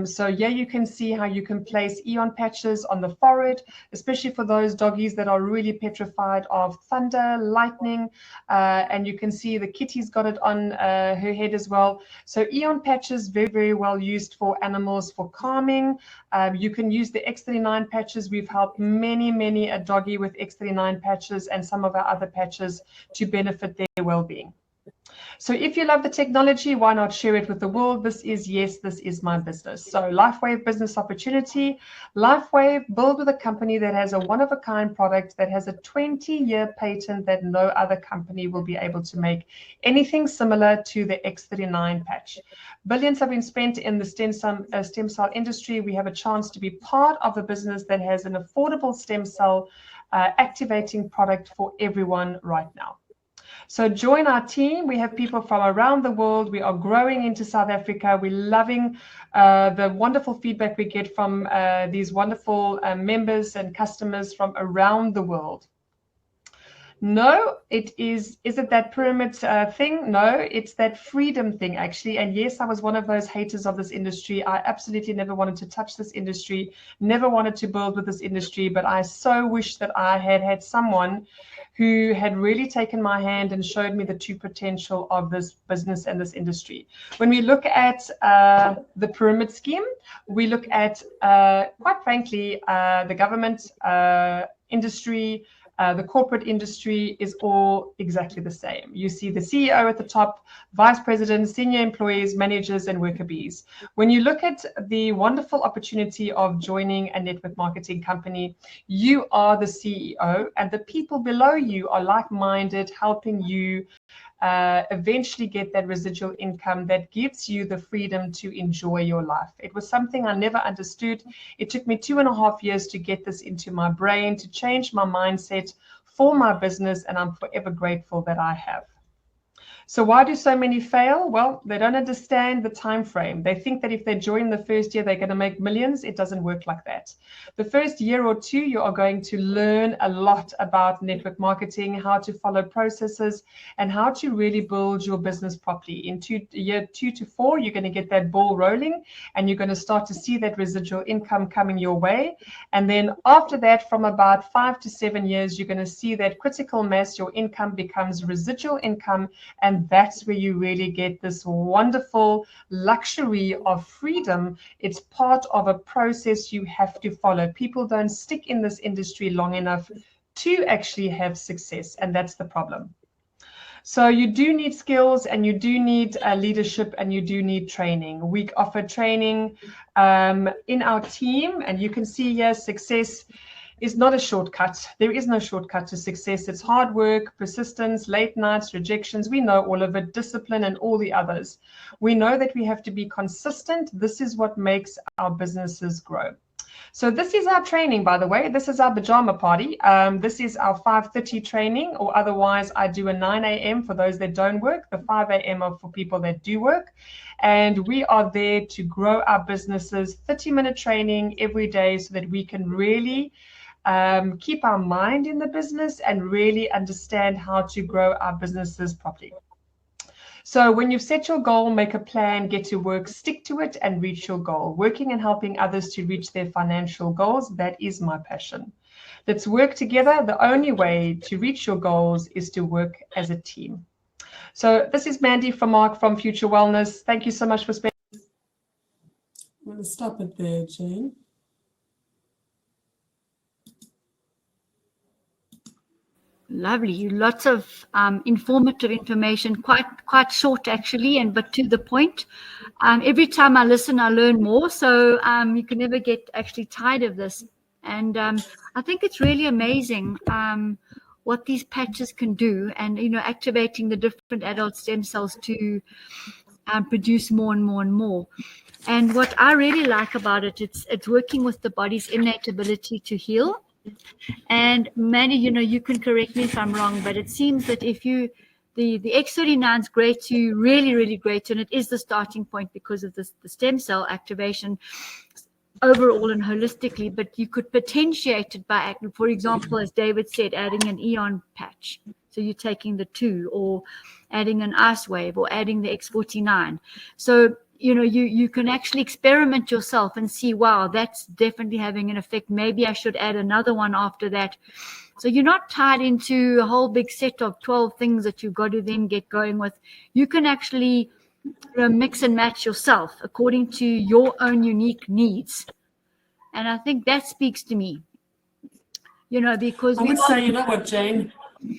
So yeah, you can see how you can place Eon patches on the forehead, especially for those doggies that are really petrified of thunder, lightning, and you can see the kitty's got it on her head as well. So Eon patches, very, very well used for animals for calming. You can use the X39 patches. We've helped many a doggy with X39 patches and some of our other patches to benefit their well-being. So if you love the technology, why not share it with the world? This is my business. So Lifewave business opportunity. Lifewave, build with a company that has a one-of-a-kind product that has a 20-year patent that no other company will be able to make anything similar to the X39 patch. Billions have been spent in the stem cell industry. We have a chance to be part of a business that has an affordable stem cell activating product for everyone right now. So join our team. We have people from around the world. We are growing into South Africa. We're loving the wonderful feedback we get from these wonderful members and customers from around the world. No, is it that pyramid thing? No, it's that freedom thing, actually. And yes, I was one of those haters of this industry. I absolutely never wanted to touch this industry, never wanted to build with this industry, but I so wish that I had someone who had really taken my hand and showed me the true potential of this business and this industry. When we look at the pyramid scheme, we look at, quite frankly, the government industry, the corporate industry is all exactly the same. You see the CEO at the top, vice presidents, senior employees, managers, and worker bees. When you look at the wonderful opportunity of joining a network marketing company, you are the CEO, and the people below you are like-minded, helping you eventually get that residual income that gives you the freedom to enjoy your life. It was something I never understood. It took me 2.5 years to get this into my brain, to change my mindset for my business, and I'm forever grateful that I have. So why do so many fail? Well, they don't understand the time frame. They think that if they join the first year, they're going to make millions. It doesn't work like that. The first year or two, you are going to learn a lot about network marketing, how to follow processes, and how to really build your business properly. In year 2 to 4, you're going to get that ball rolling, and you're going to start to see that residual income coming your way. And then after that, from about 5 to 7 years, you're going to see that critical mass, your income becomes residual income, and that's where you really get this wonderful luxury of freedom. It's part of a process you have to follow. People don't stick in this industry long enough to actually have success, and that's the problem. So you do need skills, and you do need leadership, and you do need training. We offer training in our team, and you can see here success is not a shortcut. There is no shortcut to success. It's hard work, persistence, late nights, rejections. We know all of it, discipline, and all the others. We know that we have to be consistent. This is what makes our businesses grow. So this is our training, by the way. This is our pajama party. This is our 5:30 training, or otherwise I do a 9 a.m. for those that don't work. The 5 a.m. are for people that do work. And we are there to grow our businesses, 30-minute training every day so that we can really keep our mind in the business and really understand how to grow our businesses properly. So when you've set your goal, make a plan, get to work, stick to it, and reach your goal. Working and helping others to reach their financial goals, that is my passion. Let's work together. The only way to reach your goals is to work as a team. So this is Mandy from Mark from Future Wellness. Thank you so much for spending. I'm going to stop it there, Jane. Lovely, lots of informative information, quite short actually, but to the point. Every time I listen, I learn more. So you can never get actually tired of this. And I think it's really amazing what these patches can do, and activating the different adult stem cells to produce more and more and more. And what I really like about it, it's working with the body's innate ability to heal. And Mandy, you can correct me if I'm wrong, but it seems that if the X39 is great too, really, really great, and it is the starting point because of the stem cell activation overall and holistically, but you could potentiate it by, for example, as David said, adding an Eon patch. So you're taking the 2, or adding an Ice Wave, or adding the X49. So you can actually experiment yourself and see, wow, that's definitely having an effect. Maybe I should add another one after that. So you're not tied into a whole big set of 12 things that you've got to then get going with. You can actually mix and match yourself according to your own unique needs. And I think that speaks to me, because I would say, what, Jane?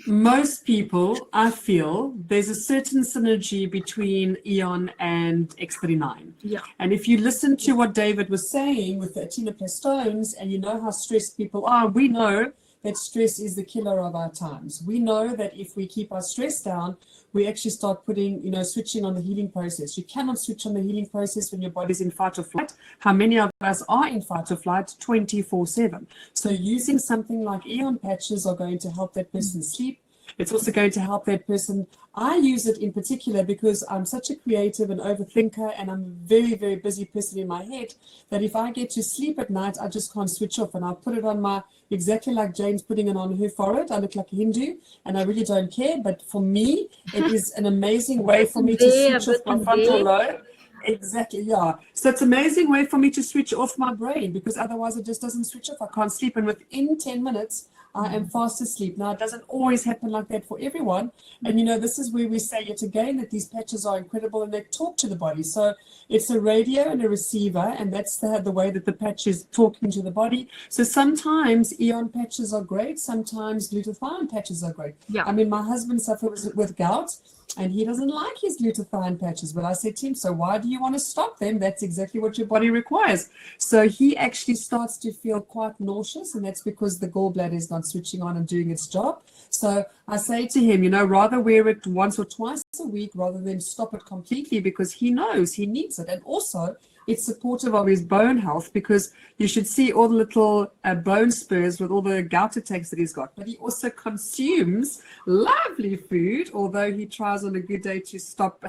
Most people, I feel, there's a certain synergy between Eon and X39. Yeah. And if you listen to what David was saying with the Atinoplastones, and you know how stressed people are, we know that stress is the killer of our times. We know that if we keep our stress down, we actually start switching on the healing process. You cannot switch on the healing process when your body's in fight or flight. How many of us are in fight or flight 24/7? So using something like Eon patches are going to help that person sleep. It's also going to help that person. I use it in particular because I'm such a creative and overthinker, and I'm a very, very busy person in my head, that if I get to sleep at night, I just can't switch off. And I put it on exactly like Jane's putting it on her forehead. I look like a Hindu, and I really don't care. But for me, it is an amazing way for me to switch off my frontal lobe. Exactly, yeah. So it's an amazing way for me to switch off my brain, because otherwise it just doesn't switch off. I can't sleep. And within 10 minutes, I am fast asleep. Now, it doesn't always happen like that for everyone. And, this is where we say yet again that these patches are incredible, and they talk to the body. So it's a radio and a receiver, and that's the way that the patch is talking to the body. So sometimes Eon patches are great. Sometimes glutathione patches are great. Yeah. I mean, my husband suffers with gout, and he doesn't like his glutathione patches. But I said to him, so why do you want to stop them? That's exactly what your body requires. So he actually starts to feel quite nauseous, and that's because the gallbladder is not switching on and doing its job. So I say to him, rather wear it once or twice a week rather than stop it completely, because he knows he needs it. And also, it's supportive of his bone health, because you should see all the little bone spurs with all the gout attacks that he's got. But he also consumes lovely food, although he tries on a good day to stop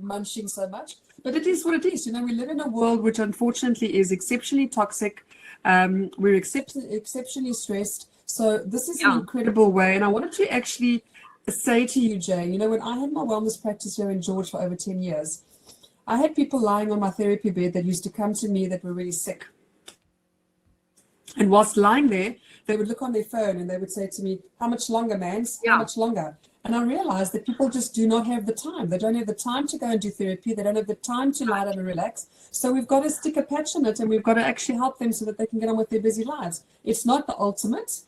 munching so much. But it is what it is. You know, we live in a world which unfortunately is exceptionally toxic. We're exceptionally stressed. So this is an incredible way. And I wanted to actually say to you, Jane, you know, when I had my wellness practice here in George for over 10 years, I had people lying on my therapy bed that used to come to me that were really sick. And whilst lying there, they would look on their phone and they would say to me, how much longer, man? How much longer? And I realized that people just do not have the time. They don't have the time to go and do therapy. They don't have the time to lie down and relax. So we've got to stick a patch on it, and we've got to actually help them so that they can get on with their busy lives. It's not the ultimate.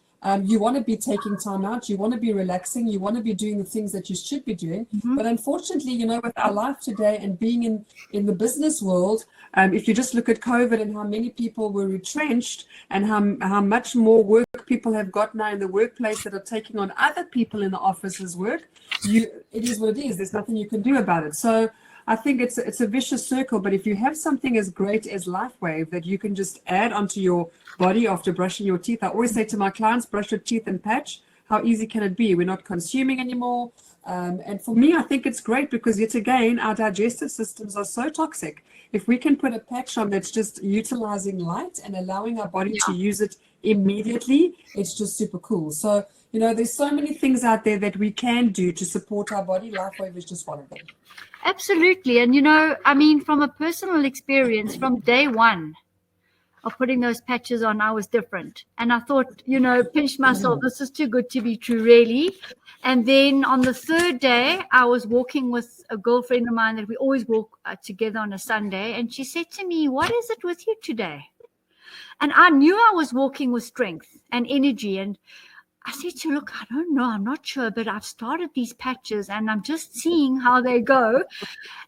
You want to be taking time out. You want to be relaxing. You want to be doing the things that you should be doing. But unfortunately, you know, with our life today and being in the business world, if you just look at COVID and how many people were retrenched and how much more work people have got now in the workplace that are taking on other people in the office's work, it is what it is. There's nothing you can do about it. So I think it's a vicious circle. But if you have something as great as Lifewave that you can just add onto your body after brushing your teeth, I always say to my clients, brush your teeth and patch. How easy can it be? We're not consuming anymore. And for me, I think it's great because, yet again, our digestive systems are so toxic. If we can put a patch on that's just utilizing light and allowing our body to use it immediately, it's just super cool. So, you know, there's so many things out there that we can do to support our body. Lifewave is just one of them. Absolutely. And, you know, I mean, from a personal experience, from day one of putting those patches on, I was different. And I thought, you know, pinched myself, this is too good to be true, really. And then on the third day, I was walking with a girlfriend of mine that we always walk together on a Sunday. And she said to me, what is it with you today? And I knew I was walking with strength and energy. And I said to her, look, I don't know, I'm not sure, but I've started these patches and I'm just seeing how they go.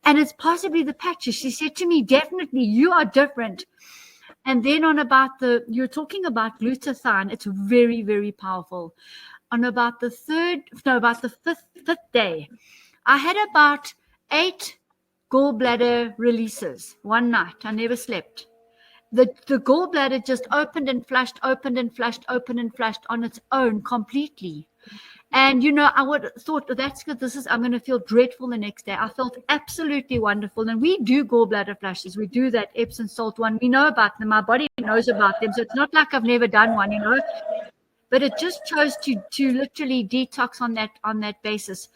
And it's possibly the patches. She said to me, definitely, you are different. And then on about you're talking about glutathione, it's very, very powerful. On about the fifth day, I had about 8 gallbladder releases one night. I never slept. The gallbladder just opened and flushed, opened and flushed, opened and flushed on its own completely. And, you know, I would have thought, that's good. I'm going to feel dreadful the next day. I felt absolutely wonderful. And we do gallbladder flushes. We do that Epsom salt one. We know about them. My body knows about them. So it's not like I've never done one, you know. But it just chose to literally detox on that basis.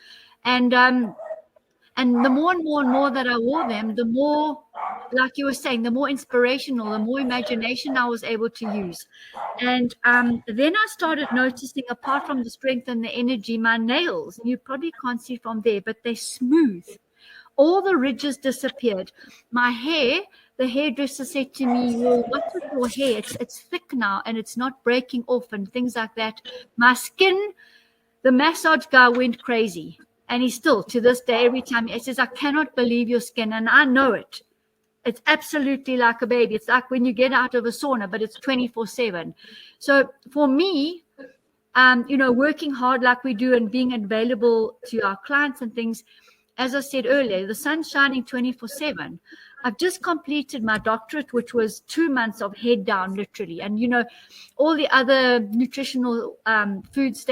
And the more and more and more that I wore them, the more, like you were saying, the more inspirational, the more imagination I was able to use. And then I started noticing, apart from the strength and the energy, my nails, and you probably can't see from there, but they're smooth. All the ridges disappeared. My hair, the hairdresser said to me, well, what's with your hair? It's thick now and it's not breaking off and things like that. My skin, the massage guy went crazy. And he still, to this day, every time he says, I cannot believe your skin. And I know it. It's absolutely like a baby. It's like when you get out of a sauna, but it's 24/7. So for me, you know, working hard like we do and being available to our clients and things, as I said earlier, the sun's shining 24/7. I've just completed my doctorate, which was 2 months of head down, literally. And, you know, all the other nutritional foods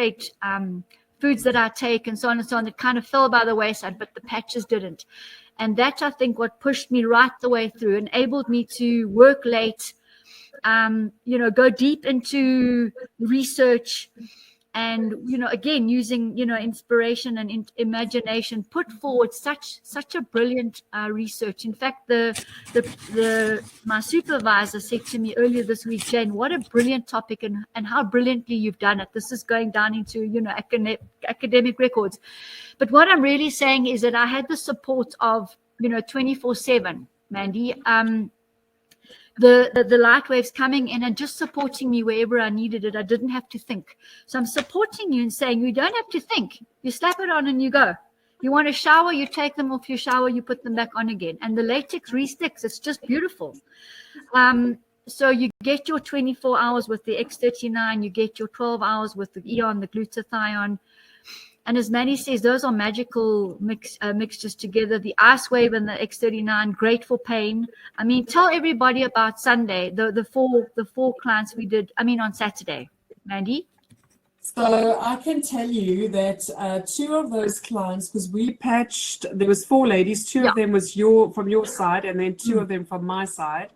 that I take and so on and so on, that kind of fell by the wayside, but the patches didn't. And that's, I think, what pushed me right the way through, enabled me to work late, you know, go deep into research and, you know, again, using, you know, inspiration and imagination, put forward such a brilliant research. In fact, my supervisor said to me earlier this week, Jane, what a brilliant topic and how brilliantly you've done it. This is going down into, you know, academic records. But what I'm really saying is that I had the support of, you know, 24/7, Mandy. The light waves coming in and just supporting me wherever I needed it. I didn't have to think. So I'm supporting you and saying, you don't have to think. You slap it on and you go. You want to shower, you take them off your shower, you put them back on again. And the latex resticks. It's just beautiful. So you get your 24 hours with the X39. You get your 12 hours with the Eon, the glutathione. And as Mandy says, those are magical mixtures together. The Ice Wave and the X39, great for pain. I mean, tell everybody about Sunday, the four clients we did, on Saturday. Mandy? So I can tell you that 2 of those clients, because we patched, there was 4 ladies, 2 of them was from your side, and then 2 of them from my side.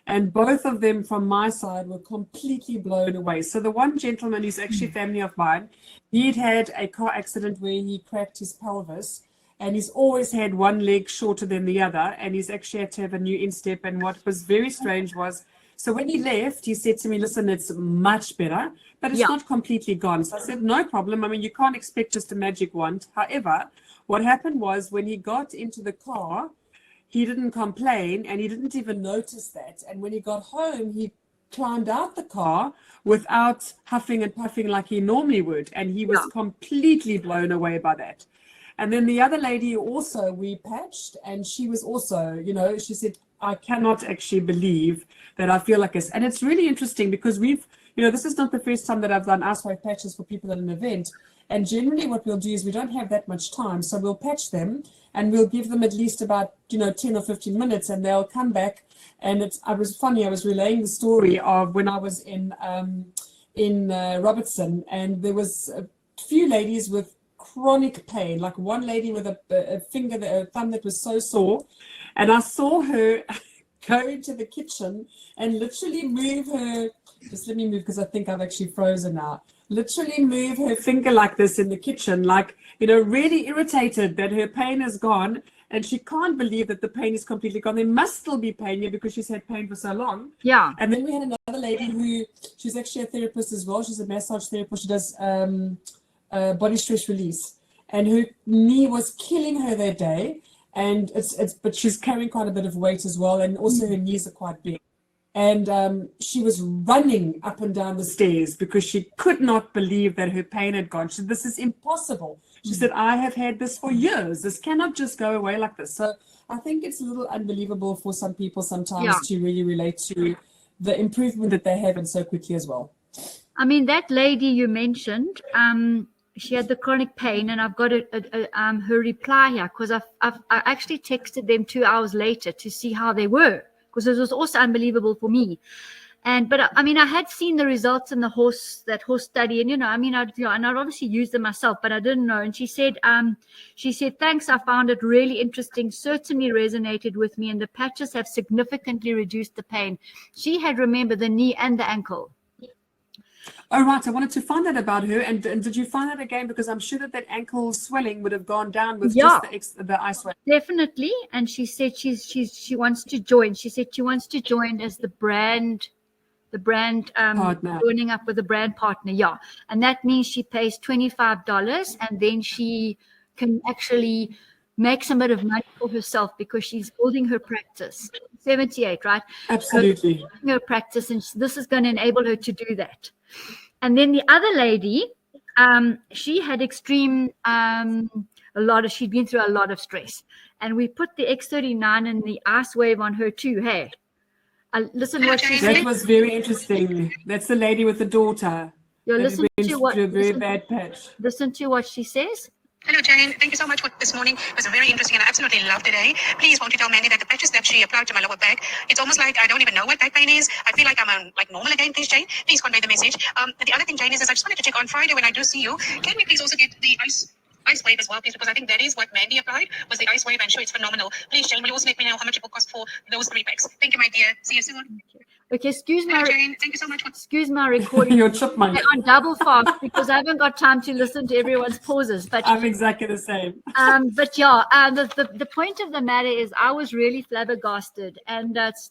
And both of them from my side were completely blown away. So the one gentleman who's actually family of mine, he'd had a car accident where he cracked his pelvis, and he's always had one leg shorter than the other, and he's actually had to have a new instep. And what was very strange was, so when he left, he said to me, listen, it's much better, but it's not completely gone. So I said, no problem. I mean, you can't expect just a magic wand. However, what happened was when he got into the car, he didn't complain, and he didn't even notice that. And when he got home, he climbed out the car without huffing and puffing like he normally would. And he was completely blown away by that. And then the other lady also we patched, and she was also, she said, I cannot actually believe that I feel like this. And it's really interesting because this is not the first time that I've done Icewave patches for people at an event. And generally what we'll do is we don't have that much time. So we'll patch them and we'll give them at least about, 10 or 15 minutes, and they'll come back. And I was relaying the story of when I was in Robertson, and there was a few ladies with chronic pain, like one lady with a thumb that was so sore. And I saw her go into the kitchen and literally move her, just let me move because I think I've actually frozen now. Literally move her finger like this in the kitchen, like, really irritated that her pain is gone, and she can't believe that the pain is completely gone. There must still be pain here because she's had pain for so long. Yeah. And then we had another lady she's actually a therapist as well. She's a massage therapist. She does body stress release. And her knee was killing her that day. And but she's carrying quite a bit of weight as well. And also her knees are quite big. And she was running up and down the stairs because she could not believe that her pain had gone. She said, this is impossible. She said, I have had this for years. This cannot just go away like this. So I think it's a little unbelievable for some people sometimes to really relate to the improvement that they have and so quickly as well. I mean, that lady you mentioned, she had the chronic pain, and I've got her reply here because I actually texted them 2 hours later to see how they were, because it was also unbelievable for me. But I had seen the results in that horse study, and and I'd obviously used them myself, but I didn't know. And she said, thanks, I found it really interesting, certainly resonated with me, and the patches have significantly reduced the pain. She had, remember, the knee and the ankle. Oh, right. I wanted to find that about her. And did you find that again? Because I'm sure that ankle swelling would have gone down with just the ice wave. Definitely. And she said she wants to join. She said she wants to join as the brand partner. Joining up with a brand partner. Yeah. And that means she pays $25, and then she can actually make some bit of money for herself because she's building her practice. 78, right? Absolutely. So her practice, and this is going to enable her to do that. And then the other lady, she had extreme, she'd been through a lot of stress. And we put the X39 and the Ice Wave on her too. Hey, listen what she said. That was very interesting. That's the lady with the daughter. Listen to what she says. Hello, Jane. Thank you so much for this morning. It was very interesting and I absolutely loved today. Please, won't you tell Mandy that the patches that she applied to my lower back, it's almost like I don't even know what back pain is. I feel like I'm normal again. Please, Jane, please convey the message. The other thing, Jane, is I just wanted to check on Friday when I do see you. Can we please also get the Ice Wave as well, please? Because I think that is what Mandy applied, was the Ice Wave. I'm sure it's phenomenal. Please, Jane, will you also let me know how much it will cost for those 3 packs? Thank you, my dear. See you soon. Okay, excuse my Jane. Thank you so much. Excuse my recording. Your chipmunk. On double fast because I haven't got time to listen to everyone's pauses. But I'm exactly the same. The point of the matter is I was really flabbergasted, and that's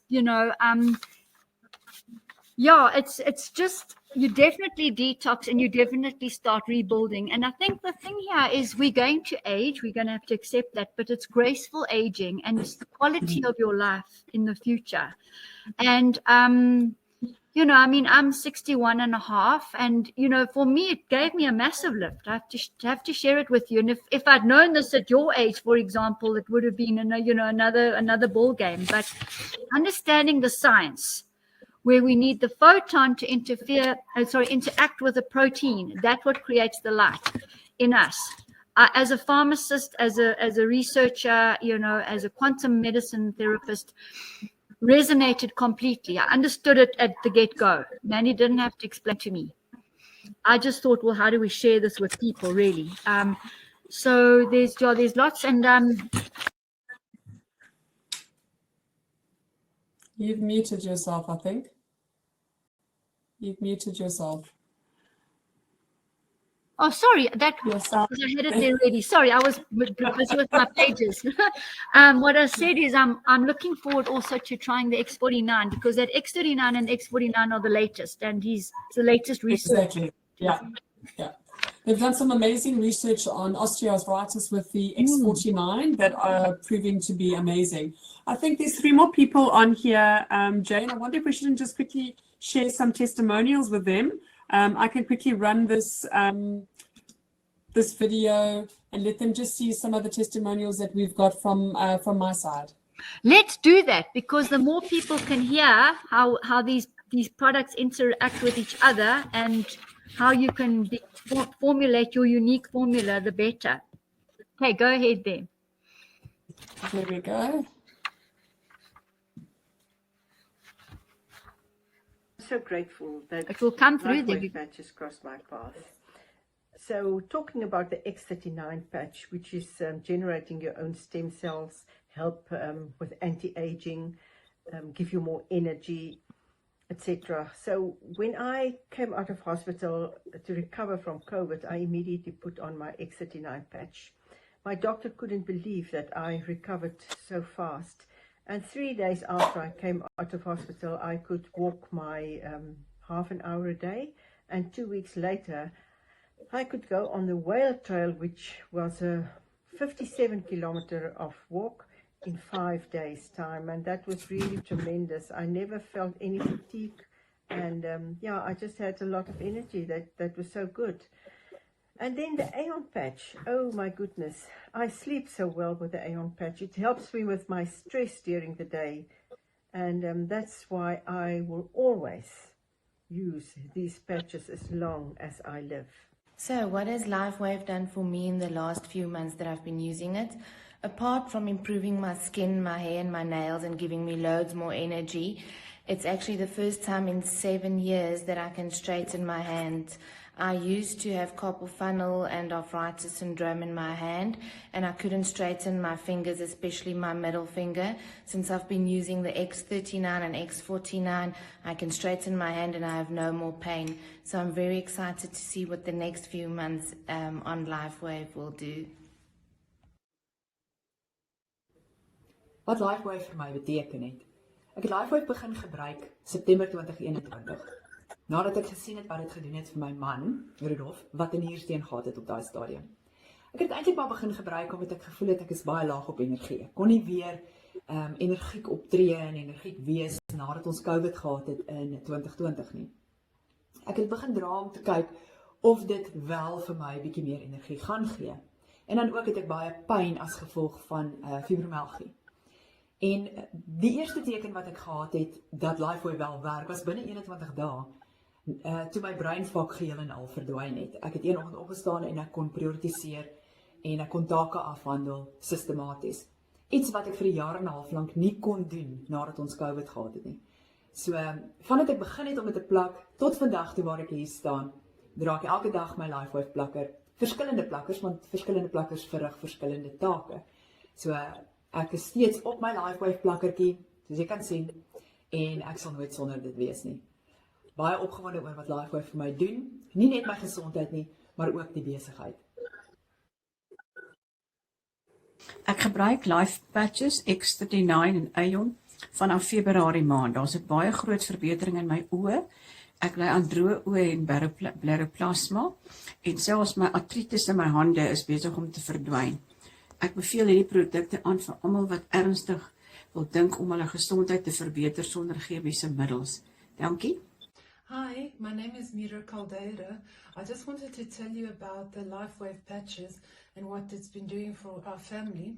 it's just you definitely detox and you definitely start rebuilding. And I think the thing here is we're going to age, we're going to have to accept that, but it's graceful aging and it's the quality of your life in the future. And I'm 61 and a half, and for me it gave me a massive lift. I have to share it with you. And if I'd known this at your age, for example, it would have been another ball game. But understanding the science, where we need the photon to interact with the protein, that's what creates the light. in us. As a pharmacist, as a researcher, as a quantum medicine therapist, resonated completely. I understood it at the get-go. Mandy didn't have to explain to me. I just thought, well, how do we share this with people, really? So there's lots, and you've muted yourself, I think. You've muted yourself. Oh, sorry, that Yes, I had it there already. Sorry, I was busy with my pages. What I said is I'm looking forward also to trying the X49, because that X39 and X49 are the latest, and it's the latest research. Exactly. Yeah. They've done some amazing research on osteoarthritis with the X49 that are proving to be amazing. I think there's 3 more people on here, Jane. I wonder if we shouldn't just quickly share some testimonials with them. I can quickly run this this video and let them just see some of the testimonials that we've got from my side. Let's do that, because the more people can hear how these products interact with each other and how you can formulate your unique formula, the better. Okay, go ahead then. There we go. So grateful that it will come through. Lifewave patches crossed my path. So talking about the X39 patch, which is generating your own stem cells, help with anti-aging, give you more energy, etc. So when I came out of hospital to recover from COVID, I immediately put on my X39 patch. My doctor couldn't believe that I recovered so fast. And 3 days after I came out of hospital, I could walk my half an hour a day. And 2 weeks later, I could go on the whale trail, which was a 57-kilometer of walk in 5 days' time. And that was really tremendous. I never felt any fatigue. And yeah, I just had a lot of energy. That was so good. And then the Aeon patch, oh my goodness, I sleep so well with the Aeon patch. It helps me with my stress during the day. And that's why I will always use these patches as long as I live. So what has Lifewave done for me in the last few months that I've been using it? Apart from improving my skin, my hair and my nails and giving me loads more energy, it's actually the first time in 7 years that I can straighten my hand. I used to have carpal tunnel and arthritis syndrome in my hand, and I couldn't straighten my fingers, especially my middle finger. Since I've been using the X39 and X49, I can straighten my hand and I have no more pain. So I'm very excited to see what the next few months on Lifewave will do. Wat Lifewave vir my beteken het. Ek het Lifewave begin gebruik September 2021. Nadat ek gesien het wat dit gedoen het vir my man, Rudolf, wat 'n niersteen gehad het op daai stadium. Ek het eintlik maar begin gebruik omdat ek gevoel het ek is baie laag op energie. Ek kon nie weer energiek optree en energiek wees nadat ons COVID gehad het in 2020 nie. Ek het begin dra om te kyk of dit wel vir my 'n bietjie meer energie gaan gee. En dan ook het ek baie pyn as gevolg van fibromialgie. En die eerste teken wat ek gehad het dat Lifewave wel werk was binne 21 dae. Toe my brein vaak geheel en al verdwyn het. Ek het een oggend opgestaan en ek kon prioritiseer en ek kon take afhandel sistematies. Iets wat ek vir 'n jaar en 'n half lank nie kon doen nadat ons COVID gehad het nie. So vandat ek begin het om dit te plak tot vandag toe waar ek hier staan, dra ek elke dag my Lifewave plakker. Verskillende plakkers, want verskillende plakkers verrig verskillende take. So ek is steeds op my Lifewave plakkertjie, soos jy kan sien, en ek sal nooit sonder dit wees nie. Baie opgewonde oor wat Lifewave vir my doen, nie net my gesondheid nie, maar ook die besigheid. Ek gebruik Life Patches X39 en Aeon vanaf Februarie maand. Daar's 'n baie groot verbetering in my oë. Ek ly aan droë oë en bleplasma en selfs my artritis in my hande is besig om te verdwyn. Ek beveel hierdie produkte aan vir almal wat ernstig wil dink om hulle gesondheid te verbeter sonder chemiese middels. Dankie. Hi, my name is Mira Caldeira. I just wanted to tell you about the Lifewave patches and what it's been doing for our family.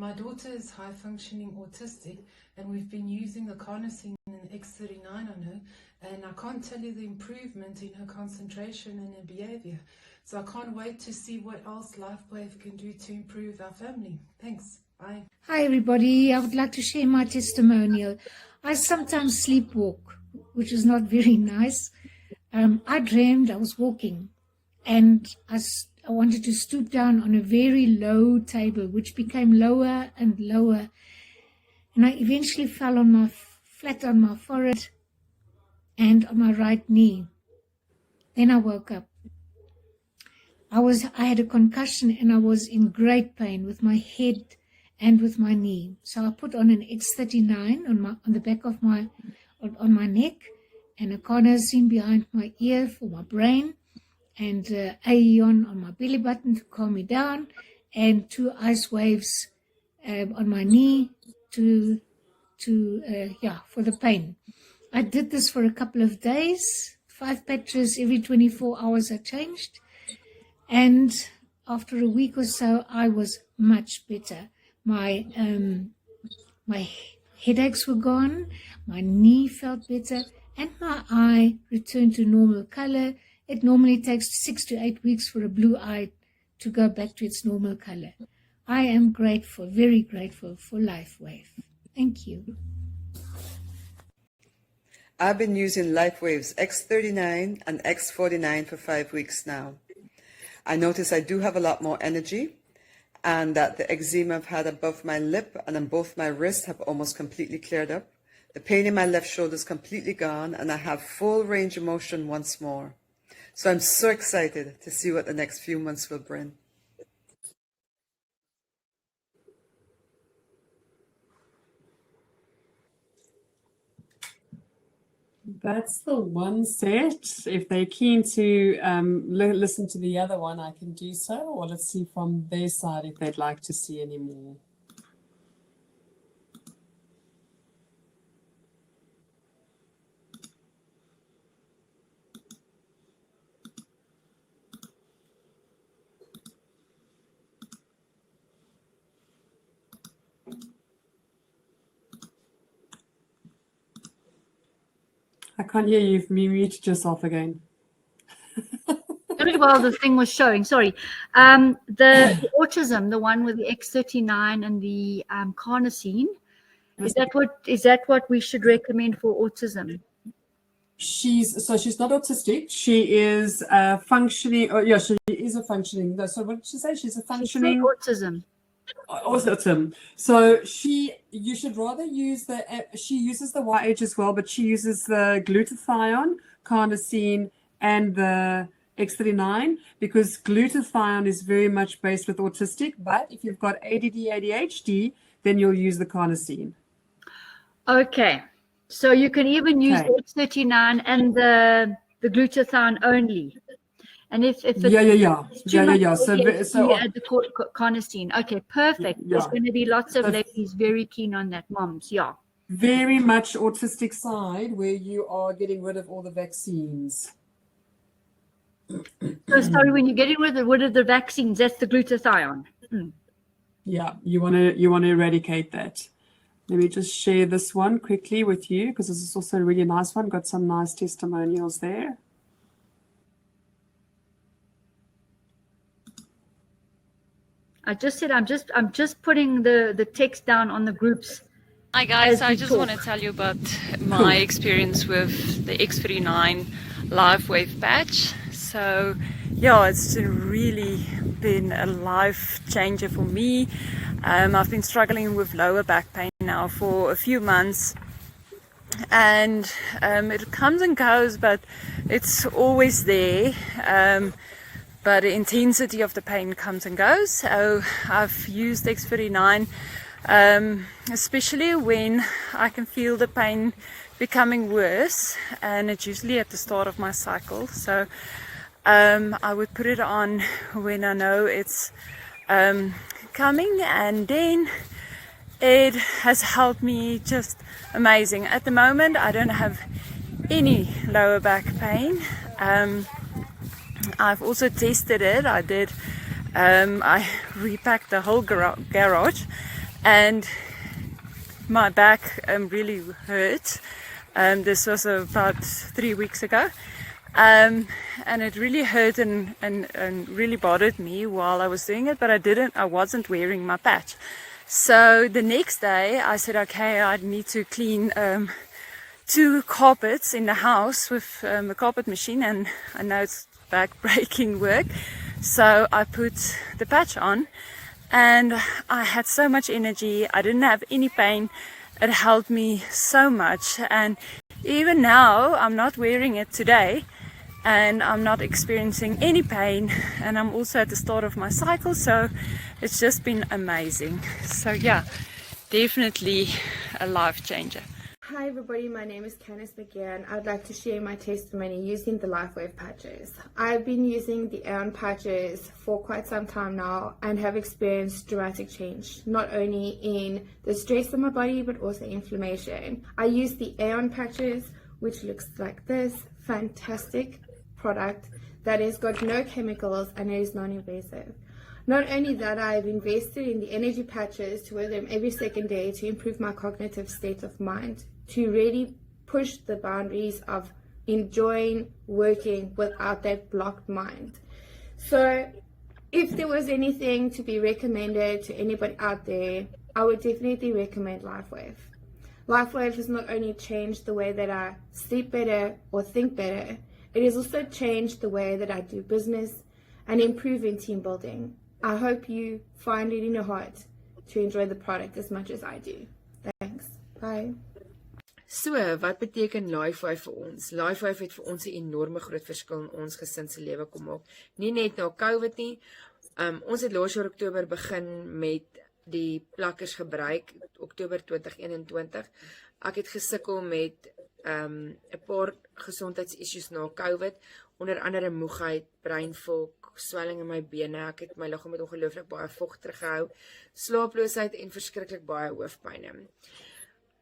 My daughter is high functioning autistic, and we've been using the carnosine and X39 on her, and I can't tell you the improvement in her concentration and her behavior. So I can't wait to see what else Lifewave can do to improve our family. Thanks. Bye. Hi everybody, I would like to share my testimonial. I sometimes sleepwalk, which is not very nice. I dreamed I was walking and I wanted to stoop down on a very low table, which became lower and lower. And I eventually fell on flat on my forehead and on my right knee. Then I woke up. I had a concussion and I was in great pain with my head and with my knee. So I put on an X39 on the back of my neck, and a carnosine behind my ear for my brain, and Aeon on my belly button to calm me down, and 2 ice waves on my knee for the pain. I did this for a couple of days, 5 patches every 24 hours I changed, and after a week or so I was much better. My headaches were gone, my knee felt better, and my eye returned to normal color. It normally takes 6 to 8 weeks for a blue eye to go back to its normal color. I am grateful, very grateful for Lifewave. Thank you. I've been using Lifewave's X39 and X49 for 5 weeks now. I notice I do have a lot more energy, and that the eczema I've had above my lip and on both my wrists have almost completely cleared up. The pain in my left shoulder is completely gone, and I have full range of motion once more. So I'm so excited to see what the next few months will bring. That's the one set. If they're keen to listen to the other one, I can do so. Or let's see from their side if they'd like to see any more. I can't hear you. You muted yourself again. Very well, the thing was showing. Sorry. The autism, the one with the X39 and the carnosine, is that what we should recommend for autism? She's not autistic. She is functioning. Oh, yeah, she is a functioning. So what did she say? She's a functioning autism. Autism. So you should rather use she uses the YH as well, but she uses the glutathione, carnosine, and the X39, because glutathione is very much based with autistic. But if you've got ADD, ADHD, then you'll use the carnosine. Okay. So you can even use the X39 and the glutathione only. And if it's yeah. So you add the carnosine. Okay, perfect. Yeah. There's going to be lots of ladies very keen on that, moms. Yeah. Very much autistic side where you are getting rid of all the vaccines. So sorry, when you're getting rid of the vaccines, that's the glutathione. Yeah, you want to eradicate that. Let me just share this one quickly with you, because this is also a really nice one. Got some nice testimonials there. I just said I'm just putting the text down on the groups. Hi guys, I just want to tell you about my experience with the X39 Lifewave patch. So yeah, it's really been a life changer for me. I've been struggling with lower back pain now for a few months, and it comes and goes, but it's always there. But the intensity of the pain comes and goes. So I've used X39, especially when I can feel the pain becoming worse, and it's usually at the start of my cycle. So I would put it on when I know it's coming, and then it has helped me just amazing. At the moment I don't have any lower back pain. I've also tested it. I repacked the whole garage, and my back really hurt. This was about 3 weeks ago, and it really hurt and really bothered me while I was doing it, but I wasn't wearing my patch. So the next day I said, okay, I need to clean 2 carpets in the house with the carpet machine, and I know it's back-breaking work, so I put the patch on, and I had so much energy. I didn't have any pain. It helped me so much, and even now I'm not wearing it today, and I'm not experiencing any pain, and I'm also at the start of my cycle, so it's just been amazing. So yeah, definitely a life changer. Hi everybody, my name is Candice McGeer, and I'd like to share my testimony using the Lifewave patches. I've been using the Aeon patches for quite some time now and have experienced dramatic change, not only in the stress on my body but also inflammation. I use the Aeon patches, which looks like this fantastic product that has got no chemicals and it is non-invasive. Not only that, I've invested in the energy patches to wear them every second day to improve my cognitive state of mind, to really push the boundaries of enjoying working without that blocked mind. So if there was anything to be recommended to anybody out there, I would definitely recommend Lifewave. Lifewave has not only changed the way that I sleep better or think better, it has also changed the way that I do business and improve in team building. I hope you find it in your heart to enjoy the product as much as I do. Thanks. Bye. So, wat beteken Lifewave vir ons? Lifewave het vir ons 'n enorme groot verskil in ons gesin se lewe kom maak. Nie net na COVID nie. Ons het laas jaar Oktober begin met die plakkers gebruik, Oktober 2021. Ek het gesukkel met 'n paar gesondheidsissues na COVID, onder andere moegheid, breinvolk, swelling in my bene. Ek het my liggaam met ongelooflik baie vog teruggehou, slaaploosheid en verskriklik baie hoofpyne.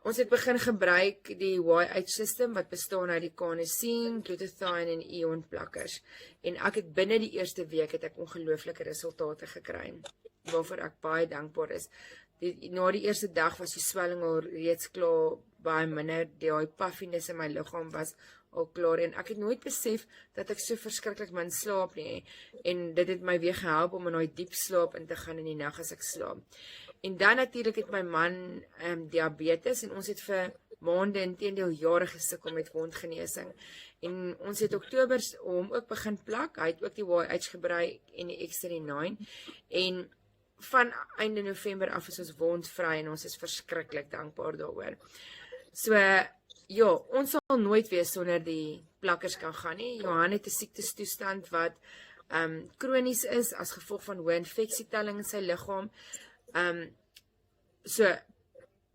Ons het begin gebruik die YH system wat bestaan uit die carnosine, glutathione en Aeon plakkers. En ek het binne die eerste week het ek ongelooflike resultate gekry, waarvoor ek baie dankbaar is. Na die eerste dag was die swelling al reeds klaar baie minder, die puffiness in my liggaam was al klaar, en ek het nooit besef dat ek so verskriklik min slaap nie, en dit het my weer gehelp om in die diep slaap in te gaan in die nag as ek slaap. En dan natuurlik het my man diabetes, en ons het vir maande, inteendeel jare gesukkel met wondgenesing. En ons het Oktober hom ook begin plak, hy het ook die YH gebruik en die X39, en van einde November af is ons wondvry, en ons is verskriklik dankbaar daaroor. So, ja, ons sal nooit weer sonder die plakkers kan gaan nie. Johan het 'n siektestoestand wat kronies is, as gevolg van hoë infeksietelling in sy liggaam. So,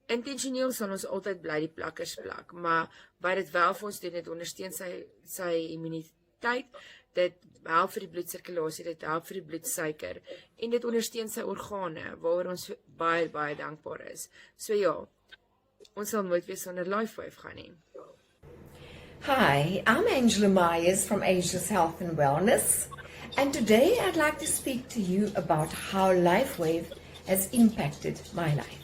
intentioneel sal ons altyd bly die plakkers plak, maar wat dit wel vir ons doen, dit ondersteun sy immuniteit, dit help vir die bloedsirkulasie, dit help vir die bloedsuiker, en dit ondersteun sy organe, waaroor ons baie, baie dankbaar is. So ja, ons sal nooit weer sonder Lifewave gaan nie. Hi, I'm Angela Myers from Angel's Health and Wellness, and today I'd like to speak to you about how Lifewave has impacted my life.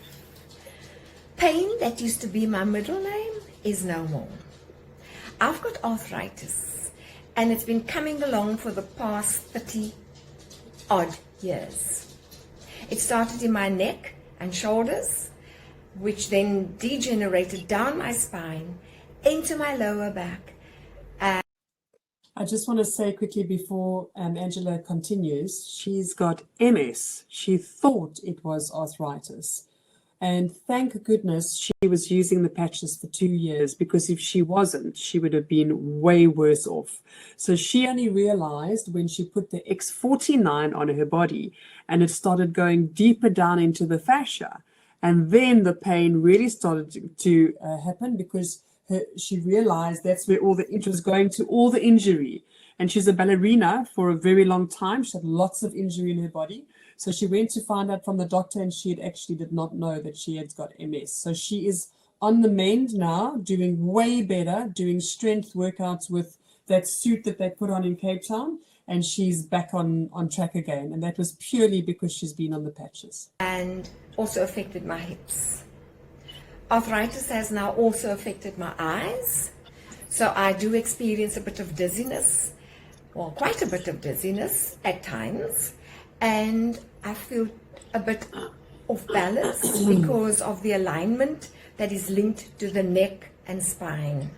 Pain that used to be my middle name is no more. I've got arthritis, and it's been coming along for the past 30 odd years. It started in my neck and shoulders, which then degenerated down my spine into my lower back. I just want to say quickly before Angela continues, she's got MS. She thought it was arthritis. And thank goodness she was using the patches for 2 years, because if she wasn't, she would have been way worse off. So she only realized when she put the X49 on her body and it started going deeper down into the fascia. And then the pain really started to happen, because she realized that's where all the it was going to, all the injury. And she's a ballerina for a very long time. She had lots of injury in her body. So she went to find out from the doctor, and she actually did not know that she had got MS. So she is on the mend now, doing way better, doing strength workouts with that suit that they put on in Cape Town. And she's back on track again. And that was purely because she's been on the patches. And also affected my hips. Arthritis has now also affected my eyes. So I do experience a bit of dizziness, well, quite a bit of dizziness at times. And I feel a bit off balance because of the alignment that is linked to the neck and spine.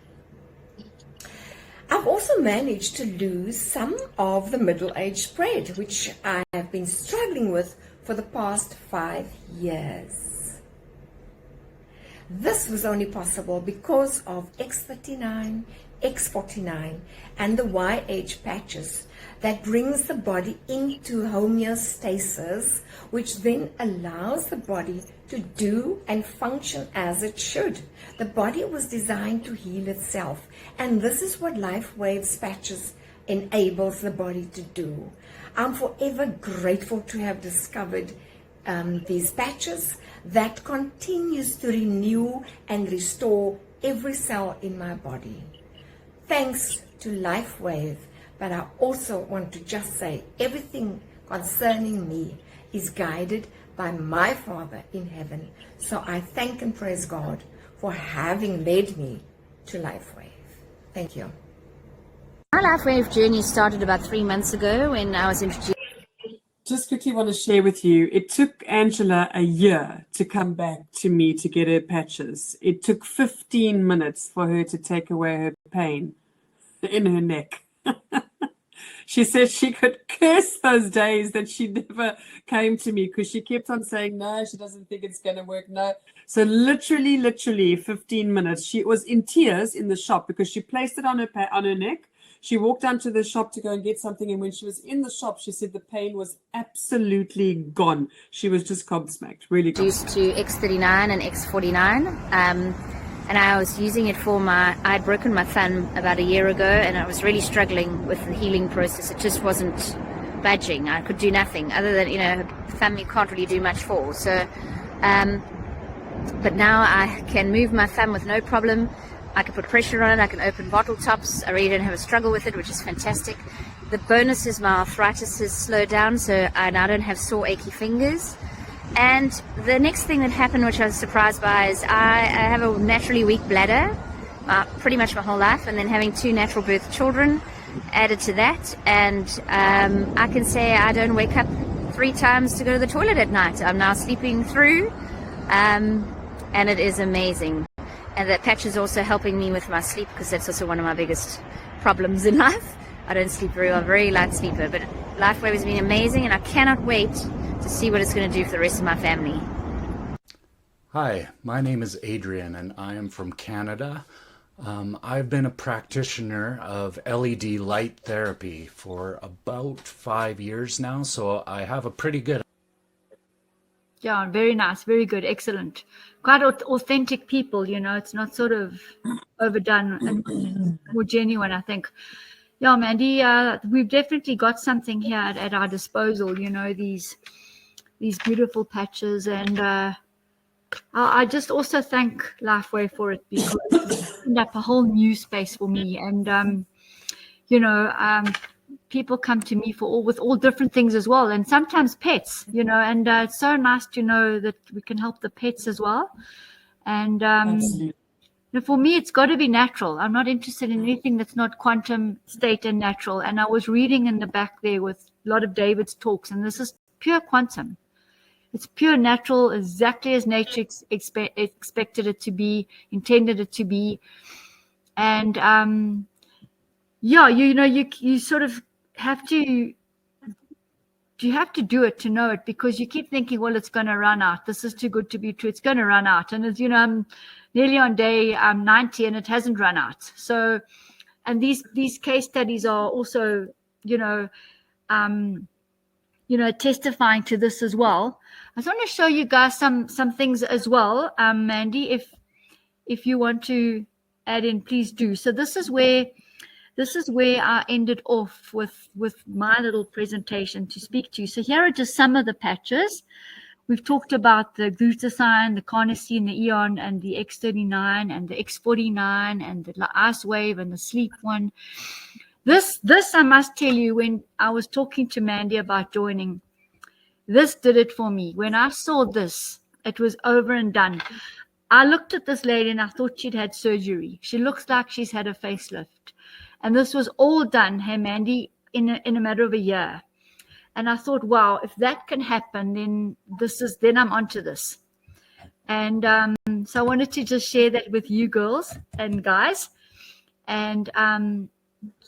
I've also managed to lose some of the middle-age spread, which I have been struggling with for the past 5 years. This was only possible because of X39, X49, and the YH patches that brings the body into homeostasis, which then allows the body to do and function as it should. The body was designed to heal itself, and this is what Lifewave's patches enables the body to do. I'm forever grateful to have discovered these patches that continues to renew and restore every cell in my body. Thanks to Lifewave, but I also want to just say everything concerning me is guided by my Father in heaven. So I thank and praise God for having led me to Lifewave. Thank you. My Lifewave journey started about 3 months ago when I was introduced. Just quickly want to share with you, it took Angela a year to come back to me to get her patches. It took 15 minutes for her to take away her pain in her neck. She said she could curse those days that she never came to me because she kept on saying, no, she doesn't think it's going to work. No. So literally 15 minutes. She was in tears in the shop because she placed it on her neck. She walked down to the shop to go and get something. And when she was in the shop, she said the pain was absolutely gone. She was just gobsmacked, really gobsmacked. To X39 and X49. And I was using it for I had broken my thumb about a year ago, and I was really struggling with the healing process. It just wasn't budging. I could do nothing other than, thumb you can't really do much for. So, but now I can move my thumb with no problem. I can put pressure on it. I can open bottle tops. I really don't have a struggle with it, which is fantastic. The bonus is my arthritis has slowed down, so I now don't have sore, achy fingers. And the next thing that happened, which I was surprised by, is I have a naturally weak bladder, pretty much my whole life, and then having 2 natural birth children added to that. And I can say I don't wake up 3 times to go to the toilet at night. I'm now sleeping through, and it is amazing. And that patch is also helping me with my sleep, because that's also one of my biggest problems in life. I don't sleep very well, very light sleeper, but Lifewave has been amazing, and I cannot wait to see what it's going to do for the rest of my family. Hi, my name is Adrian and I am from Canada. I've been a practitioner of LED light therapy for about 5 years now, so I have a pretty good. Yeah, very nice, very good, excellent. Quite authentic people, it's not sort of overdone and more genuine, I think. Yeah, Mandy, we've definitely got something here at our disposal, these beautiful patches, and I just also thank Lifeway for it, because it's opened up a whole new space for me. And people come to me with all different things as well, and sometimes pets, and it's so nice to know that we can help the pets as well. And for me, it's got to be natural. I'm not interested in anything that's not quantum state and natural. And I was reading in the back there with a lot of David's talks, and this is pure quantum. It's pure natural, exactly as nature expected it to be, intended it to be. And you sort of have to. You have to do it to know it, because you keep thinking, well, it's going to run out. This is too good to be true. It's going to run out. And as I'm nearly on day 90 and it hasn't run out. So, and these case studies are also, testifying to this as well. I just want to show you guys some things as well. Mandy, if you want to add in, please do. So this is where I ended off with my little presentation to speak to you. So here are just some of the patches. We've talked about the glutathione, the carnosine, the eon, and the X39, and the X49, and the ice wave, and the sleep one. This I must tell you, when I was talking to Mandy about joining, this did it for me. When I saw this, It was over and done. I looked at this lady and I thought she'd had surgery. She looks like she's had a facelift. And this was all done, hey, Mandy, in a matter of a year. And I thought, wow, if that can happen, then I'm onto this. And so I wanted to just share that with you girls and guys. And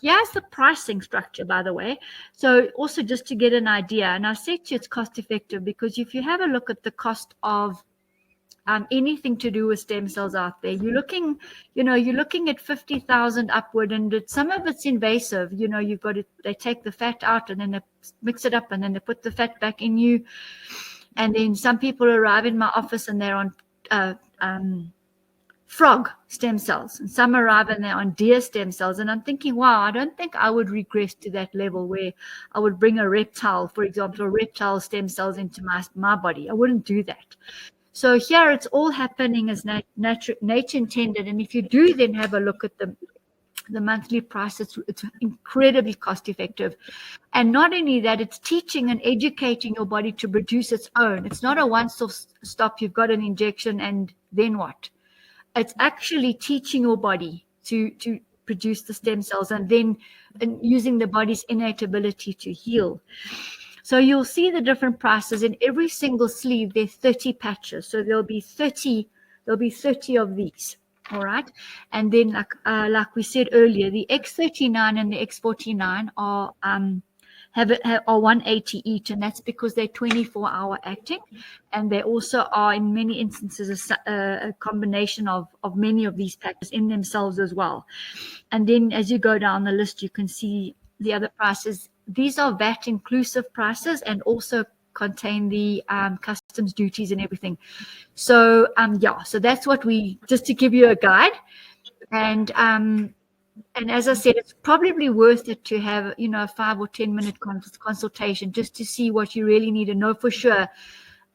here's the pricing structure, by the way. So also just to get an idea, and I said to you it's cost effective, because if you have a look at the cost of anything to do with stem cells out there, you're looking at 50,000 upward, and some of it's invasive. They take the fat out and then they mix it up and then they put the fat back in you. And then some people arrive in my office and they're on frog stem cells, and some arrive and they're on deer stem cells. And I'm thinking, wow, I don't think I would regress to that level where I would bring a reptile, for example, reptile stem cells into my body. I wouldn't do that. So here it's all happening as nature intended. And if you do then have a look at the monthly price, it's incredibly cost effective. And not only that, it's teaching and educating your body to produce its own. It's not a one-stop, you've got an injection and then what? It's actually teaching your body to produce the stem cells and using the body's innate ability to heal. So you'll see the different prices. In every single sleeve, there are 30 patches. So there'll be 30 of these. All right. And then like we said earlier, the X39 and the X49 are 180 each, and that's because they're 24-hour acting, and they also are in many instances a combination of many of these patches in themselves as well. And then as you go down the list, you can see the other prices. These are VAT inclusive prices and also contain the customs duties and everything. So so that's what just to give you a guide. And as I said, it's probably worth it to have a 5 or 10 minute consultation just to see what you really need to know for sure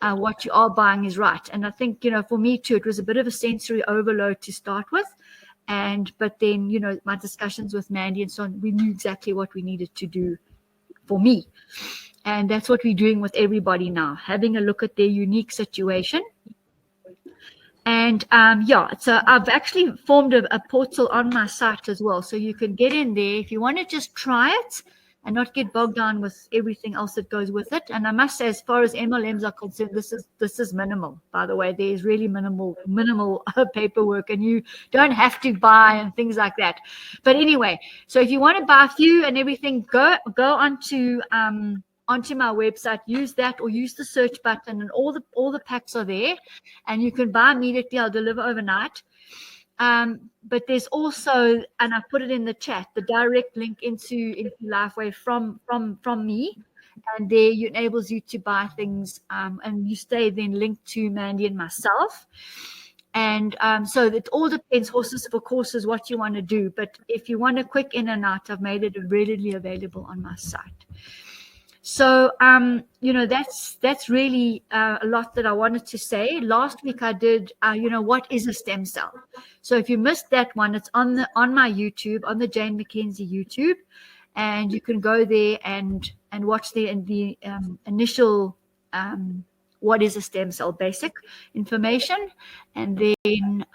what you are buying is right. And I think for me too, it was a bit of a sensory overload to start with. But then my discussions with Mandy and so on, we knew exactly what we needed to do for me. And that's what we're doing with everybody now, having a look at their unique situation. And so I've actually formed a portal on my site as well. So you can get in there if you want to just try it and not get bogged down with everything else that goes with it. And I must say, as far as MLMs are concerned, this is minimal, by the way. There's really minimal paperwork, and you don't have to buy and things like that. But anyway, so if you want to buy a few and everything, go onto my website, use that or use the search button, and all the packs are there, and you can buy immediately. I'll deliver overnight. But there's also, and I put it in the chat, the direct link into Lifewave from me, and there it enables you to buy things, and you stay then linked to Mandy and myself. And so it all depends, horses for courses, what you want to do. But if you want a quick in and out, I've made it readily available on my site. So, that's really a lot that I wanted to say. Last week I did, what is a stem cell? So if you missed that one, it's on my YouTube, on the Jane McKenzie YouTube, and you can go there and watch the initial what is a stem cell basic information, and then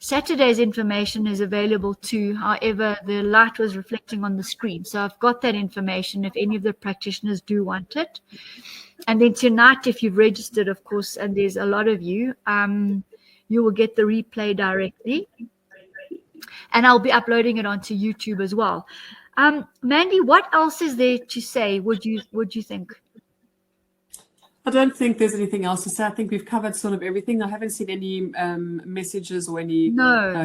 Saturday's information is available too. However, the light was reflecting on the screen. So I've got that information if any of the practitioners do want it. And then tonight, if you've registered, of course, and there's a lot of you, you will get the replay directly. And I'll be uploading it onto YouTube as well. Mandy, what else is there to say, would you think? I don't think there's anything else to say. I think we've covered sort of everything. I haven't seen any messages or any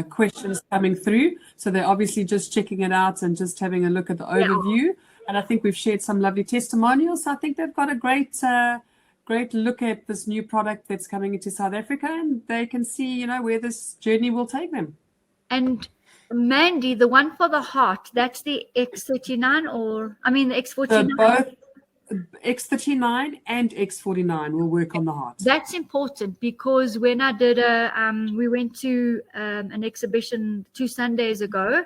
questions coming through. So they're obviously just checking it out and just having a look at the overview. And I think we've shared some lovely testimonials. So I think they've got a great look at this new product that's coming into South Africa, and they can see, where this journey will take them. And Mandy, the one for the heart, that's the X39 the X49? So both X39 and X49 will work on the heart. That's important, because when I did we went to an exhibition 2 Sundays ago,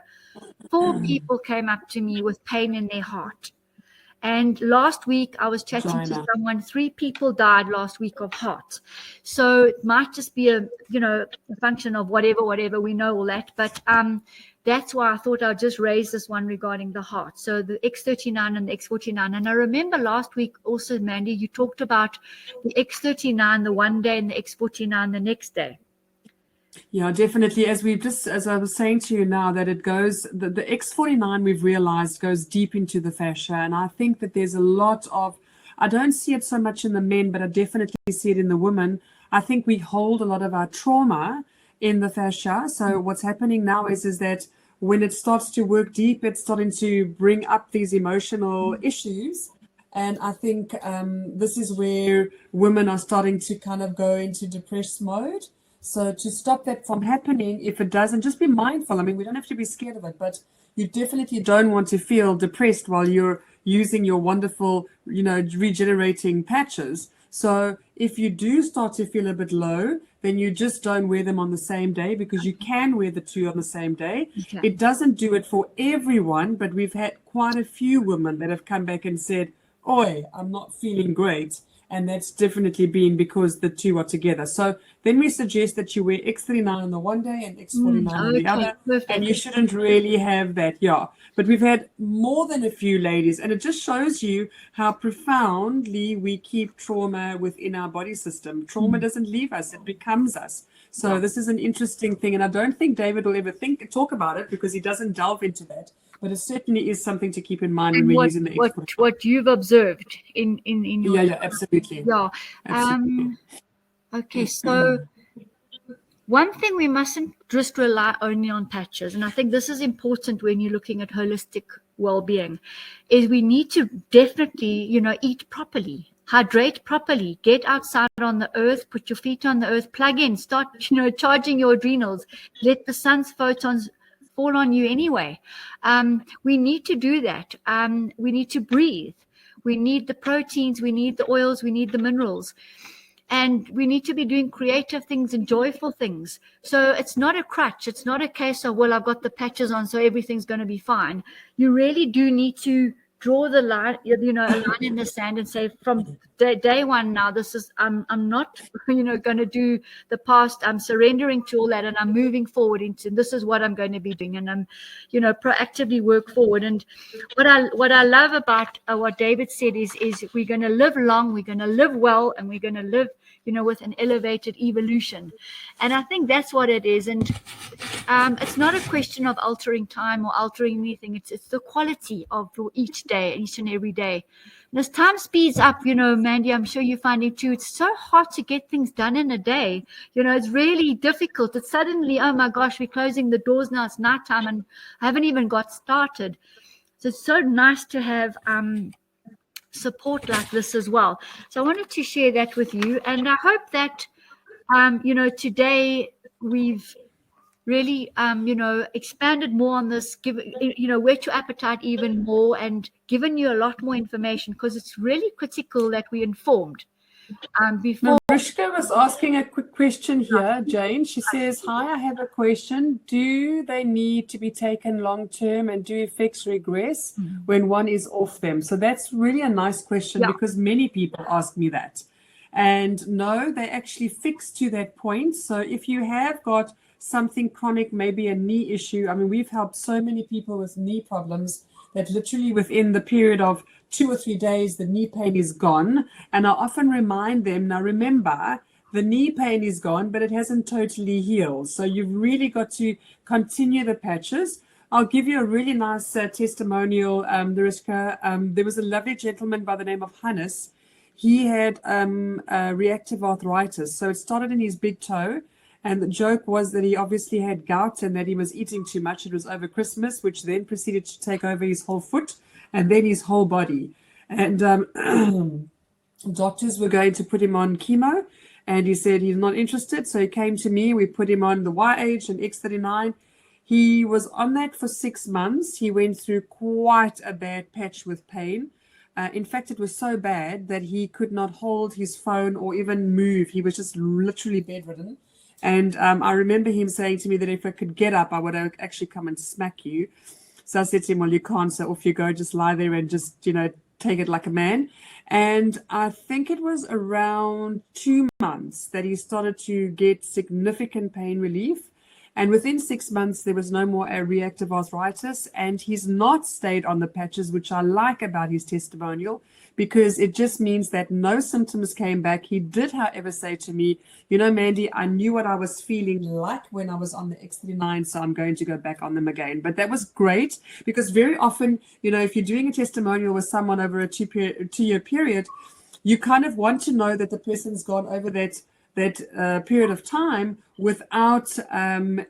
4 people came up to me with pain in their heart. And last week, I was chatting to China. someone, 3 people died last week of heart. So it might just be a function of whatever, we know all that. But that's why I thought I'd just raise this one regarding the heart. So the X39 and the X49. And I remember last week also, Mandy, you talked about the X39 the one day and the X49 the next day. Yeah, definitely. As I was saying to you now, that it goes, the X49 we've realized goes deep into the fascia. And I think that there's a lot of, I don't see it so much in the men, but I definitely see it in the women. I think we hold a lot of our trauma in the fascia. So what's happening now is that when it starts to work deep, it's starting to bring up these emotional issues. And I think this is where women are starting to kind of go into depressed mode. So to stop that from happening, if it doesn't, just be mindful. I mean, we don't have to be scared of it, but you definitely don't want to feel depressed while you're using your wonderful, regenerating patches. So if you do start to feel a bit low, then you just don't wear them on the same day, because you can wear the 2 on the same day. Okay. It doesn't do it for everyone, but we've had quite a few women that have come back and said, "Oi, I'm not feeling great." And that's definitely been because the 2 are together. So then we suggest that you wear X39 on the one day and X49 on the other. Perfect. And you shouldn't really have that. Yeah. But we've had more than a few ladies. And it just shows you how profoundly we keep trauma within our body system. Trauma doesn't leave us. It becomes us. So this is an interesting thing. And I don't think David will ever talk about it, because he doesn't delve into that. But it certainly is something to keep in mind when we're using the X49. What you've observed in your... Yeah, absolutely. Yeah. Absolutely. Okay, so one thing we mustn't just rely only on patches, and I think this is important when you're looking at holistic well-being, is we need to definitely, eat properly, hydrate properly, get outside on the earth, put your feet on the earth, plug in, start, charging your adrenals, let the sun's photons fall on you anyway. We need to do that. We need to breathe. We need the proteins, we need the oils, we need the minerals. And we need to be doing creative things and joyful things. So it's not a crutch. It's not a case of, well, I've got the patches on, so everything's going to be fine. You really do need to draw the line, a line in the sand and say, from day one now, this is, I'm not, going to do the past. I'm surrendering to all that, and I'm moving forward into, this is what I'm going to be doing. And I'm, proactively work forward. And what I love about what David said is we're going to live long, we're going to live well, and we're going to live, with an elevated evolution. And I think that's what it is. And it's not a question of altering time or altering anything. It's the quality of each day, each and every day. And as time speeds up, Mandy, I'm sure you find it too, it's so hard to get things done in a day. It's really difficult. It's suddenly, oh my gosh, we're closing the doors now, it's nighttime, and I haven't even got started. So it's so nice to have support like this as well. So I wanted to share that with you, and I hope that today we've really expanded more on this, whet your appetite even more, and given you a lot more information, because it's really critical that we're informed. Before Mariska was asking a quick question here, Jane. She says, "Hi, I have a question. Do they need to be taken long term, and do effects regress when one is off them?" So that's really a nice question, because many people ask me that. And no, they actually fix to that point. So if you have got something chronic, maybe a knee issue, I mean, we've helped so many people with knee problems that literally within the period of 2 or 3 days, the knee pain is gone. And I often remind them, now remember, the knee pain is gone, but it hasn't totally healed. So you've really got to continue the patches. I'll give you a really nice testimonial, Mariska. There was a lovely gentleman by the name of Hannes. He had reactive arthritis. So it started in his big toe. And the joke was that he obviously had gout and that he was eating too much. It was over Christmas, which then proceeded to take over his whole foot and then his whole body. And doctors were going to put him on chemo, and he said he's not interested. So he came to me. We put him on the YH and X39. He was on that for 6 months. He went through quite a bad patch with pain. In fact, it was so bad that he could not hold his phone or even move. He was just literally bedridden. And I remember him saying to me that if I could get up, I would actually come and smack you. So I said to him, well, you can't. So off you go, just lie there and just, take it like a man. And I think it was around 2 months that he started to get significant pain relief. And within 6 months, there was no more reactive arthritis. And he's not stayed on the patches, which I like about his testimonial, because it just means that no symptoms came back. He did, however, say to me, you know, Mandy, I knew what I was feeling like when I was on the X39, so I'm going to go back on them again. But that was great, because very often, you know, if you're doing a testimonial with someone over a two-year period, you kind of want to know that the person's gone over that period of time without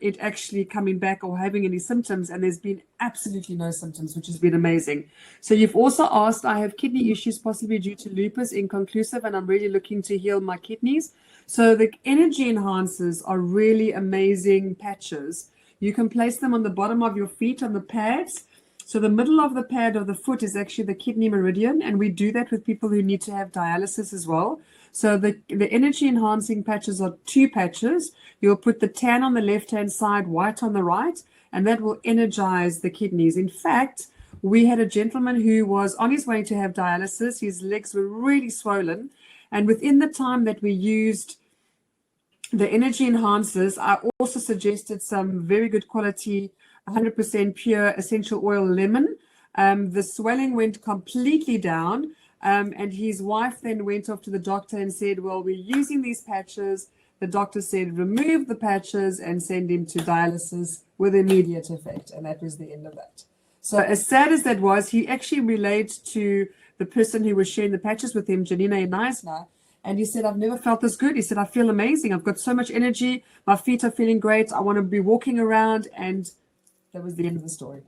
it actually coming back or having any symptoms, and there's been absolutely no symptoms, which has been amazing. So you've also asked, I have kidney issues possibly due to lupus, inconclusive, and I'm really looking to heal my kidneys. So the energy enhancers are really amazing patches. You can place them on the bottom of your feet on the pads. So the middle of the pad of the foot is actually the kidney meridian, and we do that with people who need to have dialysis as well. So the energy enhancing patches are 2 patches. You'll put the tan on the left-hand side, white on the right, and that will energize the kidneys. In fact, we had a gentleman who was on his way to have dialysis. His legs were really swollen. And within the time that we used the energy enhancers, I also suggested some very good quality 100% pure essential oil lemon. The swelling went completely down, and his wife then went off to the doctor and said, well, we're using these patches. The doctor said, remove the patches and send him to dialysis with immediate effect. And that was the end of that. So as sad as that was, he actually relayed to the person who was sharing the patches with him, Janina and Neisner, and he said, I've never felt this good. He said, I feel amazing. I've got so much energy. My feet are feeling great. I want to be walking around. And that was the end of the story.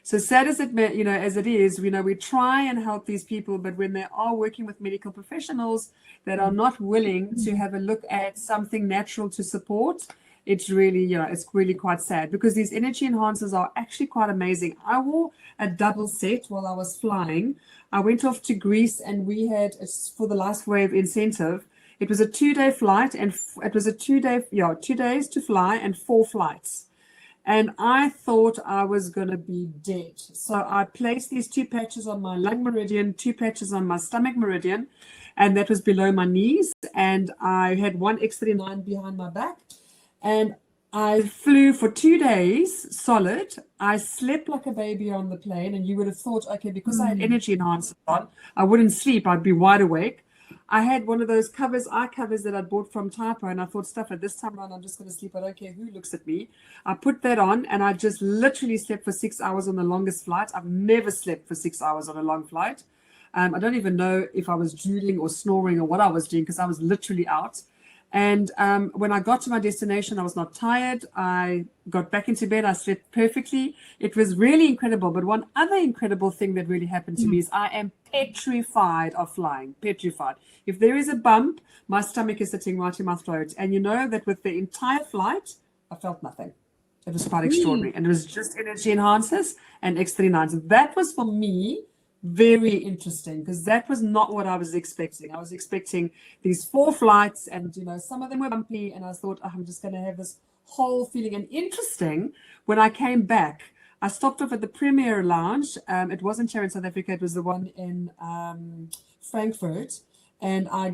So sad as it, you know, as it is, you know, we try and help these people, but when they are working with medical professionals that are not willing to have a look at something natural to support, it's really, you know, it's really quite sad, because these energy enhancers are actually quite amazing. I wore a double set while I was flying. I went off to Greece, and we had, for the Lifewave incentive, it was a 2-day flight, and it was a 2 days to fly and 4 flights. And I thought I was going to be dead. So I placed these 2 patches on my lung meridian, 2 patches on my stomach meridian, and that was below my knees. And I had 1 X39 behind my back. And I flew for 2 days solid. I slept like a baby on the plane. And you would have thought, okay, because I had energy enhancers on, I wouldn't sleep. I'd be wide awake. I had one of those eye covers that I bought from Typo, and I thought, stuff it, this time around, I'm just going to sleep. I don't care who looks at me. I put that on, and I just literally slept for 6 hours on the longest flight. I've never slept for 6 hours on a long flight. I don't even know if I was drooling or snoring or what I was doing, because I was literally out. And when I got to my destination, I was not tired. I got back into bed. I slept perfectly. It was really incredible. But one other incredible thing that really happened to me is I am petrified of flying, petrified. If there is a bump, my stomach is sitting right in my throat. And you know that with the entire flight, I felt nothing. It was quite extraordinary. And it was just energy enhancers and X39s. That was, for me, very interesting, because that was not what I was expecting. I was expecting these 4 flights, and you know, some of them were bumpy, and I thought, oh, I'm just going to have this whole feeling. And interesting, when I came back, I stopped off at the Premier Lounge. It wasn't here in South Africa, it was the one in Frankfurt, and I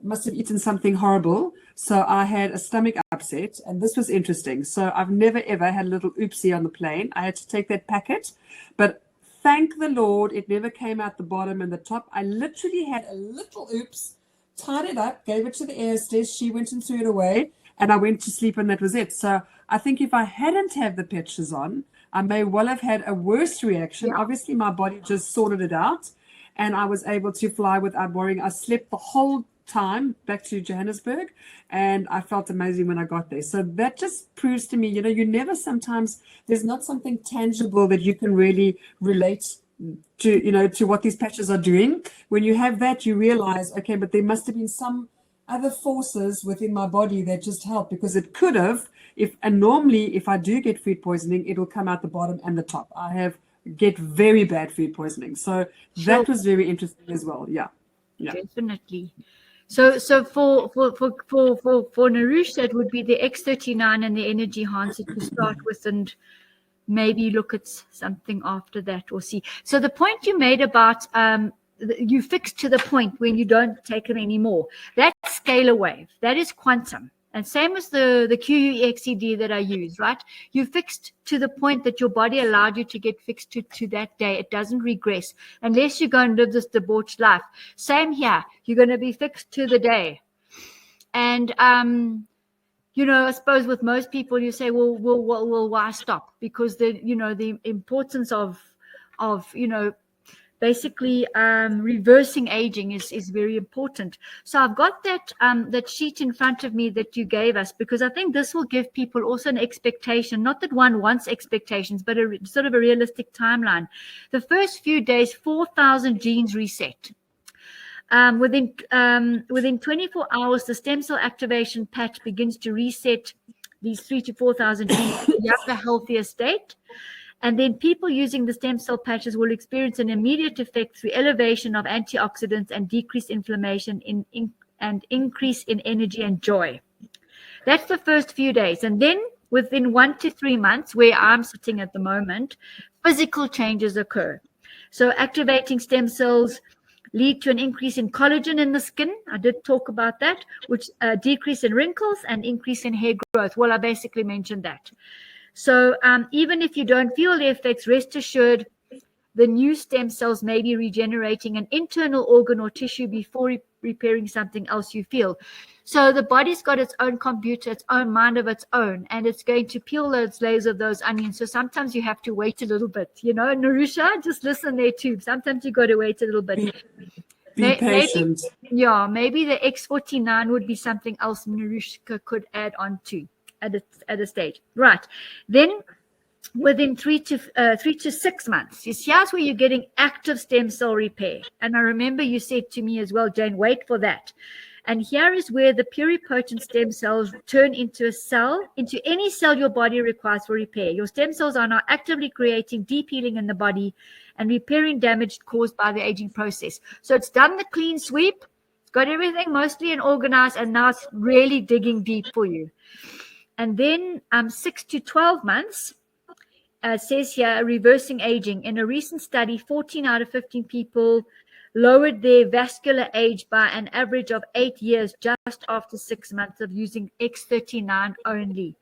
must have eaten something horrible, so I had a stomach upset. And this was interesting. So I've never ever had a little oopsie on the plane. I had to take that packet, but thank the Lord, it never came out the bottom and the top. I literally had a little oops, tied it up, gave it to the air hostess. She went and threw it away, and I went to sleep, and that was it. So I think if I hadn't had the patches on, I may well have had a worse reaction. Yeah. Obviously, my body just sorted it out, and I was able to fly without worrying. I slept the whole time back to Johannesburg, and I felt amazing when I got there. So that just proves to me, you know, you never, sometimes there's not something tangible that you can really relate to, you know, to what these patches are doing. When you have that, you realize, okay, but there must have been some other forces within my body that just helped, because it could have, and normally if I do get food poisoning, it'll come out the bottom and the top. I get very bad food poisoning. So that was very interesting as well. Yeah. Definitely. So for Narush, that would be the X39 and the energy enhancer to start with, and maybe look at something after that or see. So the point you made about you fixed to the point when you don't take them anymore, that's scalar wave, that is quantum. And same as the QUXED that I use, right? You fixed to the point that your body allowed you to get fixed to that day. It doesn't regress unless you go and live this debauched life. Same here. You're going to be fixed to the day. And, you know, I suppose with most people, you say, well, why stop? Because the importance of, you know, basically reversing aging is very important. So I've got that sheet in front of me that you gave us, because I think this will give people also an expectation, not that one wants expectations, but a sort of a realistic timeline. The first few days, 4,000 genes reset. Within 24 hours, the stem cell activation patch begins to reset these 3,000 to 4,000 genes to a younger, healthier state. And then people using the stem cell patches will experience an immediate effect through elevation of antioxidants and decreased inflammation and increase in energy and joy. That's the first few days. And then within 1 to 3 months, where I'm sitting at the moment, physical changes occur. So activating stem cells lead to an increase in collagen in the skin. I did talk about that, which decrease in wrinkles and increase in hair growth. Well, I basically mentioned that. So even if you don't feel the effects, rest assured the new stem cells may be regenerating an internal organ or tissue before repairing something else you feel. So the body's got its own computer, its own mind of its own, and it's going to peel those layers of those onions. So sometimes you have to wait a little bit, you know, Narusha, just listen there too. Sometimes you got to wait a little bit. Be patient. Maybe the X49 would be something else Narusha could add on to at a stage. Right. Then within 3 to 6 months, here's where you're getting active stem cell repair. And I remember you said to me as well, Jane, wait for that. And here is where the pluripotent stem cells turn into any cell your body requires for repair. Your stem cells are now actively creating deep healing in the body and repairing damage caused by the aging process. So it's done the clean sweep, it's got everything mostly and organized, and now it's really digging deep for you. And then 6 to 12 months, says here, reversing aging. In a recent study, 14 out of 15 people lowered their vascular age by an average of 8 years just after 6 months of using X39 only.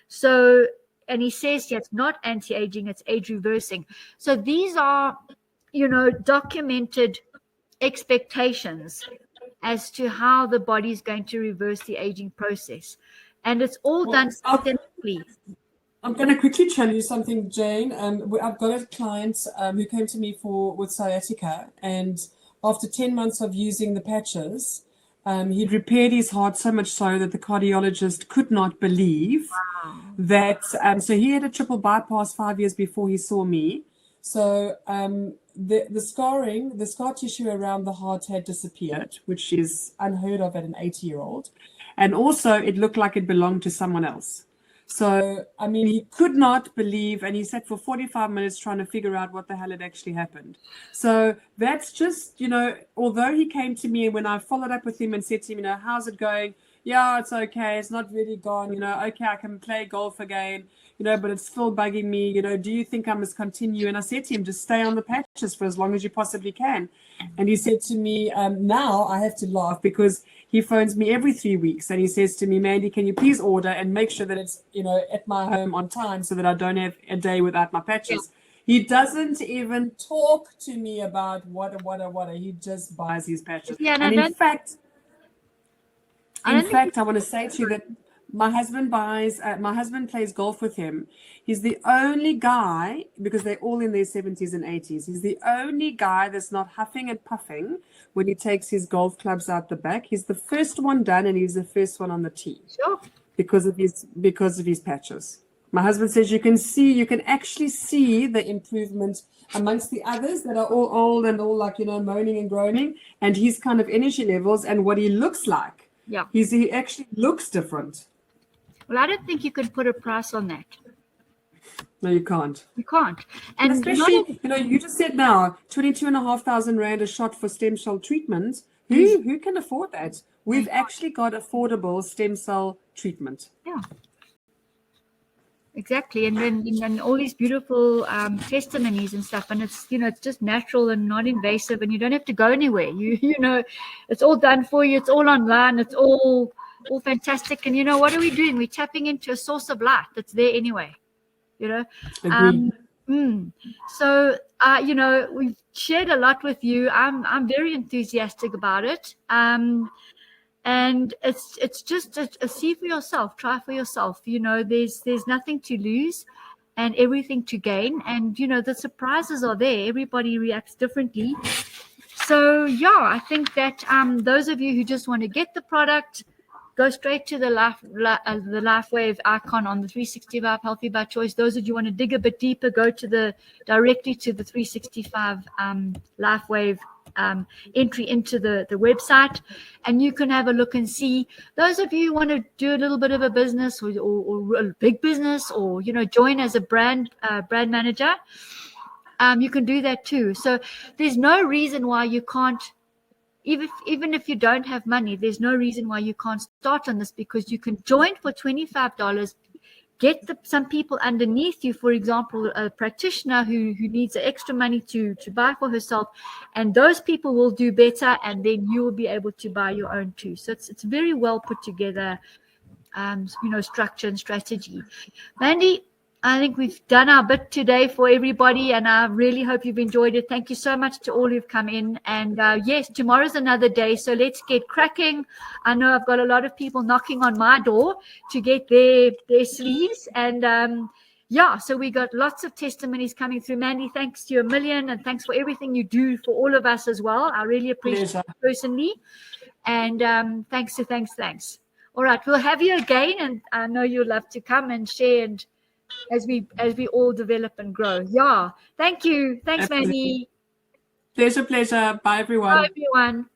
So, and he says here, it's not anti-aging, it's age reversing. So these are, you know, documented expectations as to how the body is going to reverse the aging process. And it's all done systemically. I'm going to quickly tell you something, Jane. I've got a client who came to me with sciatica, and after 10 months of using the patches, he'd repaired his heart so much so that the cardiologist could not believe that. So he had a triple bypass 5 years before he saw me. So the scar tissue around the heart had disappeared, which is unheard of at an 80-year-old. And also it looked like it belonged to someone else. So, I mean, he could not believe, and he sat for 45 minutes trying to figure out what the hell had actually happened. So that's just, you know, although he came to me, and when I followed up with him and said to him, you know, how's it going? Yeah, it's okay. It's not really gone. You know, okay, I can play golf again, you know, but it's still bugging me. You know, do you think I must continue? And I said to him, just stay on the patches for as long as you possibly can. And he said to me, now I have to laugh because he phones me every 3 weeks and he says to me, Mandy, can you please order and make sure that it's, you know, at my home on time so that I don't have a day without my patches. Yeah. He doesn't even talk to me about what. He just buys his patches. Yeah, and in fact, I want to say to you that my husband plays golf with him. He's the only guy, because they're all in their 70s and 80s, he's the only guy that's not huffing and puffing when he takes his golf clubs out the back. He's the first one done and he's the first one on the tee. Sure. Because of his patches. My husband says you can actually see the improvement amongst the others that are all old and all like, you know, moaning and groaning, and his kind of energy levels and what he looks like. Yeah. He actually looks different. Well, I don't think you could put a price on that. No, you can't. You can't. And especially, you know, you just said now, 22,500 Rand a shot for stem cell treatment. Who can afford that? We've actually got affordable stem cell treatment. Yeah. Exactly, and then all these beautiful testimonies and stuff, and it's it's just natural and not invasive, and you don't have to go anywhere. You know, it's all done for you. It's all online. It's all fantastic. And what are we doing? We're tapping into a source of light that's there anyway. Agreed. So we've shared a lot with you. I'm very enthusiastic about it. And it's just a see for yourself, try for yourself. There's nothing to lose and everything to gain. And the surprises are there. Everybody reacts differently. So yeah, I think that those of you who just want to get the product, go straight to the Lifewave icon on the 365 Healthy by Choice. Those of you who want to dig a bit deeper, go to directly to the 365 Lifewave entry into the website, and you can have a look and see. Those of you who want to do a little bit of a business or a big business, or join as a brand manager, you can do that too. So there's no reason why you can't. Even if you don't have money, there's no reason why you can't start on this, because you can join for $25, get some people underneath you, for example, a practitioner who needs extra money to buy for herself, and those people will do better, and then you will be able to buy your own too. So it's very well put together, structure and strategy. Mandy, I think we've done our bit today for everybody, and I really hope you've enjoyed it. Thank you so much to all who've come in. And yes, tomorrow's another day, so let's get cracking. I know I've got a lot of people knocking on my door to get their sleeves. And yeah, so we got lots of testimonies coming through. Mandy, thanks to you a million, and thanks for everything you do for all of us as well. I really appreciate it personally. And thanks. All right, we'll have you again, and I know you'll love to come and share, and as we all develop and grow. Yeah. Thank you. Thanks, Mandy. Pleasure. Bye, everyone. Bye, everyone.